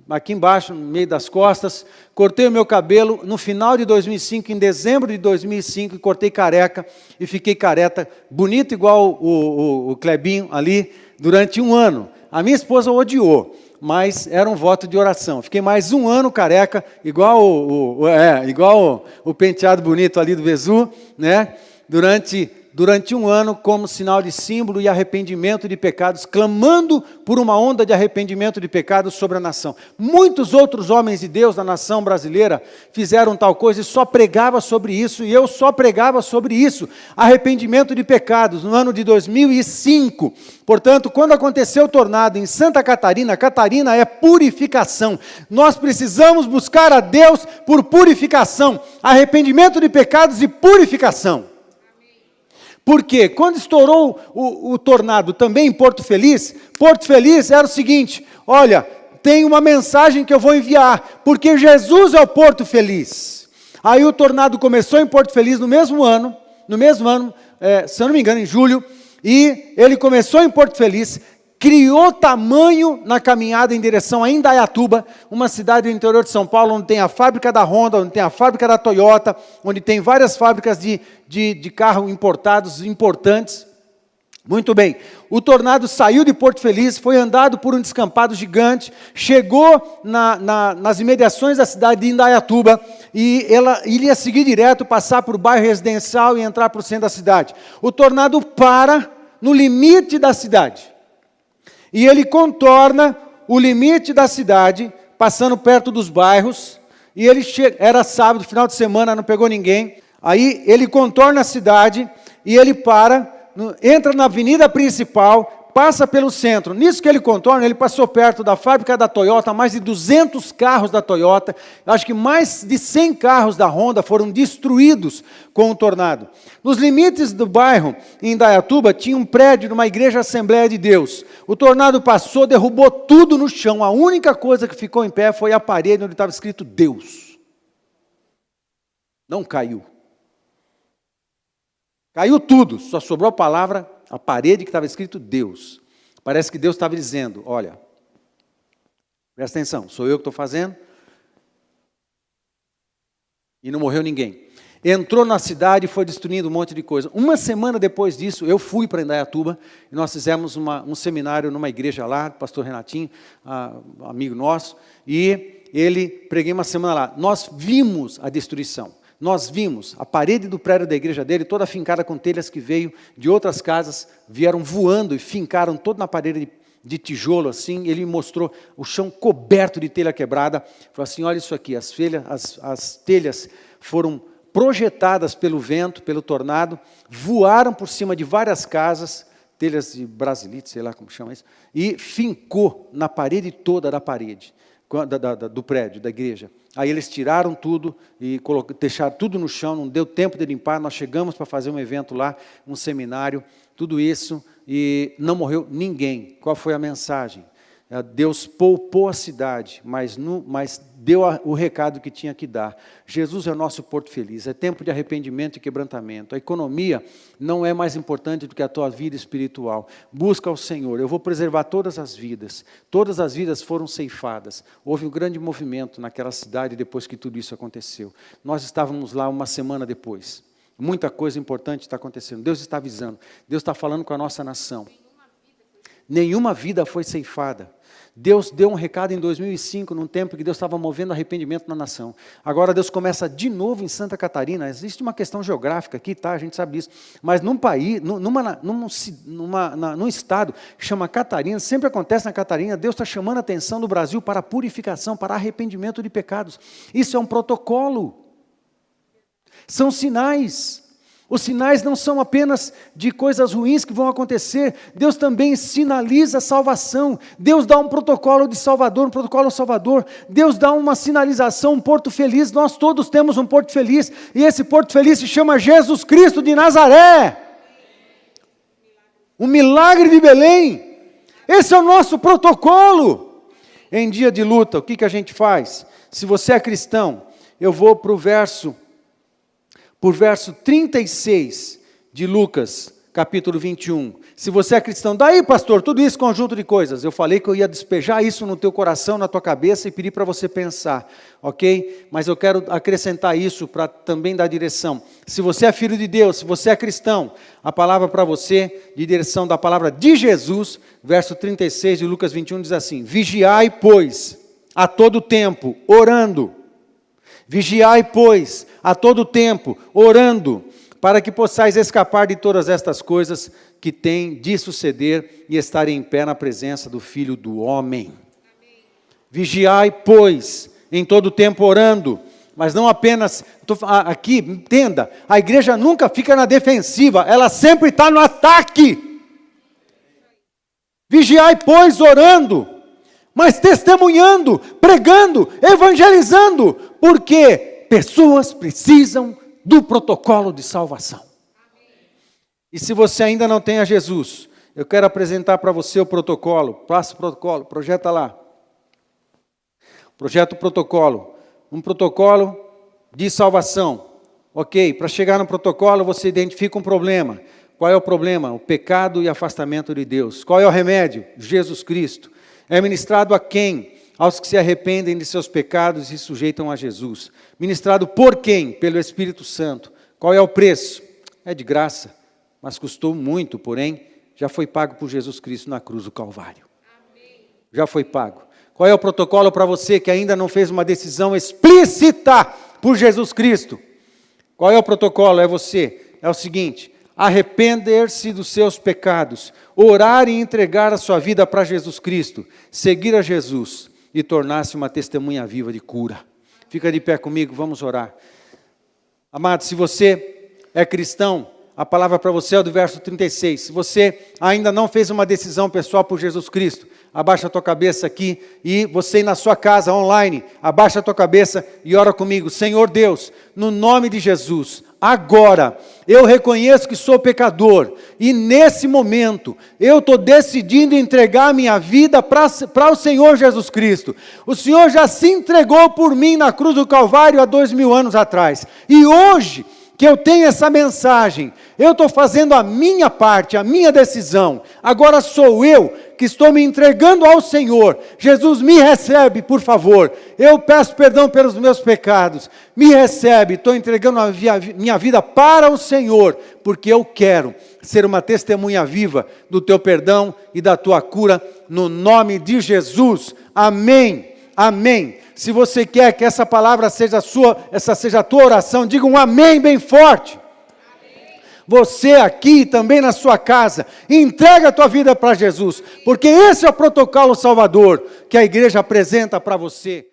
aqui embaixo, no meio das costas. Cortei o meu cabelo no final de 2005, em dezembro de 2005, e cortei careca, e fiquei careca, bonito igual o Clebinho ali, durante 1 ano. A minha esposa odiou, mas era um voto de oração. Fiquei mais 1 ano careca, igual o penteado bonito ali do Vezu, né? Durante 1 ano, como sinal de símbolo e arrependimento de pecados, clamando por uma onda de arrependimento de pecados sobre a nação. Muitos outros homens de Deus da nação brasileira fizeram tal coisa e só pregava sobre isso, e eu só pregava sobre isso, arrependimento de pecados, no ano de 2005. Portanto, quando aconteceu o tornado em Santa Catarina, Catarina é purificação. Nós precisamos buscar a Deus por purificação, arrependimento de pecados e purificação. Porque quando estourou o tornado também em Porto Feliz era o seguinte: olha, tem uma mensagem que eu vou enviar, porque Jesus é o Porto Feliz. Aí o tornado começou em Porto Feliz no mesmo ano, se eu não me engano, em julho, e ele começou em Porto Feliz, criou tamanho na caminhada em direção a Indaiatuba, uma cidade do interior de São Paulo, onde tem a fábrica da Honda, onde tem a fábrica da Toyota, onde tem várias fábricas de carro importados, importantes. Muito bem, o tornado saiu de Porto Feliz, foi andado por um descampado gigante, chegou nas imediações da cidade de Indaiatuba, e ele ia seguir direto, passar por bairro residencial e entrar para o centro da cidade. O tornado para no limite da cidade. E ele contorna o limite da cidade, passando perto dos bairros, e ele era sábado, final de semana, não pegou ninguém. Aí ele contorna a cidade, e ele entra na avenida principal, passa pelo centro. Nisso que ele contorna, ele passou perto da fábrica da Toyota, mais de 200 carros da Toyota, acho que mais de 100 carros da Honda foram destruídos com o tornado. Nos limites do bairro, em Indaiatuba, tinha um prédio de uma igreja Assembleia de Deus. O tornado passou, derrubou tudo no chão. A única coisa que ficou em pé foi a parede onde estava escrito Deus. Não caiu. Caiu tudo, só sobrou a palavra, a parede que estava escrito Deus. Parece que Deus estava dizendo: olha, presta atenção, sou eu que estou fazendo. E não morreu ninguém. Entrou na cidade e foi destruindo um monte de coisa. 1 semana depois disso, eu fui para Indaiatuba, e nós fizemos um seminário numa igreja lá, pastor Renatinho, amigo nosso, e preguei 1 semana lá. Nós vimos a destruição. Nós vimos a parede do prédio da igreja dele, toda fincada com telhas que veio de outras casas, vieram voando e fincaram toda na parede de tijolo, assim. Ele me mostrou o chão coberto de telha quebrada. Falou assim: olha isso aqui, as telhas foram projetadas pelo vento, pelo tornado, voaram por cima de várias casas, telhas de brasilite, sei lá como chama isso, e fincou na parede toda da parede, do prédio, da igreja. Aí eles tiraram tudo e deixaram tudo no chão, não deu tempo de limpar. Nós chegamos para fazer um evento lá, um seminário, tudo isso, e não morreu ninguém. Qual foi a mensagem? Deus poupou a cidade, mas deu o recado que tinha que dar. Jesus é o nosso porto feliz, é tempo de arrependimento e quebrantamento. A economia não é mais importante do que a tua vida espiritual. Busca ao Senhor, eu vou preservar todas as vidas foram ceifadas. Houve um grande movimento naquela cidade depois que tudo isso aconteceu. Nós estávamos lá uma semana depois. Muita coisa importante está acontecendo. Deus está avisando, Deus está falando com a nossa nação. Nenhuma vida foi ceifada. Deus deu um recado em 2005, num tempo que Deus estava movendo arrependimento na nação. Agora Deus começa de novo em Santa Catarina. Existe uma questão geográfica aqui, tá? A gente sabe disso. Mas num país, num estado que chama Catarina, sempre acontece na Catarina, Deus está chamando a atenção do Brasil para a purificação, para arrependimento de pecados. Isso é um protocolo. São sinais. Os sinais não são apenas de coisas ruins que vão acontecer, Deus também sinaliza a salvação, Deus dá um protocolo de Salvador, um protocolo salvador, Deus dá uma sinalização, um porto feliz, nós todos temos um porto feliz, e esse porto feliz se chama Jesus Cristo de Nazaré, o milagre de Belém, esse é o nosso protocolo. Em dia de luta, o que a gente faz? Se você é cristão, eu vou para o verso 36 de Lucas, capítulo 21. Se você é cristão, daí pastor, tudo isso conjunto de coisas. Eu falei que eu ia despejar isso no teu coração, na tua cabeça e pedir para você pensar, ok? Mas eu quero acrescentar isso para também dar direção. Se você é filho de Deus, se você é cristão, a palavra para você, de direção da palavra de Jesus, verso 36 de Lucas 21 diz assim: vigiai, pois, a todo tempo, orando. Vigiai, pois, a todo tempo, orando, para que possais escapar de todas estas coisas que têm de suceder e estar em pé na presença do Filho do Homem. Amém. Vigiai, pois, em todo tempo orando, mas não apenas, aqui, entenda, a igreja nunca fica na defensiva, ela sempre está no ataque. Vigiai, pois, orando, mas testemunhando, pregando, evangelizando, porque pessoas precisam do protocolo de salvação. E se você ainda não tem a Jesus, eu quero apresentar para você o protocolo. Passa o protocolo, projeta lá. Projeta o protocolo. Um protocolo de salvação. Ok, para chegar no protocolo você identifica um problema. Qual é o problema? O pecado e afastamento de Deus. Qual é o remédio? Jesus Cristo. É ministrado a quem? Aos que se arrependem de seus pecados e se sujeitam a Jesus. Ministrado por quem? Pelo Espírito Santo. Qual é o preço? É de graça, mas custou muito, porém, já foi pago por Jesus Cristo na cruz do Calvário. Amém. Já foi pago. Qual é o protocolo para você que ainda não fez uma decisão explícita por Jesus Cristo? Qual é o protocolo? É você. É o seguinte: arrepender-se dos seus pecados, orar e entregar a sua vida para Jesus Cristo, seguir a Jesus e tornar-se uma testemunha viva de cura. Fica de pé comigo, vamos orar. Amado, se você é cristão, a palavra para você é do verso 36. Se você ainda não fez uma decisão pessoal por Jesus Cristo, abaixa a tua cabeça aqui, e você na sua casa, online, abaixa a tua cabeça e ora comigo. Senhor Deus, no nome de Jesus, agora, eu reconheço que sou pecador, e nesse momento, eu estou decidindo entregar minha vida para o Senhor Jesus Cristo. O Senhor já se entregou por mim na cruz do Calvário há 2000 anos atrás, e hoje, que eu tenho essa mensagem, eu estou fazendo a minha parte, a minha decisão. Agora sou eu que estou me entregando ao Senhor. Jesus, me recebe, por favor. Eu peço perdão pelos meus pecados. Me recebe, estou entregando a minha vida para o Senhor, porque eu quero ser uma testemunha viva do teu perdão e da tua cura, no nome de Jesus. Amém. Amém. Se você quer que essa palavra seja essa seja a tua oração, diga um amém bem forte. Amém. Você aqui, também na sua casa, entrega a tua vida para Jesus, porque esse é o protocolo salvador que a igreja apresenta para você.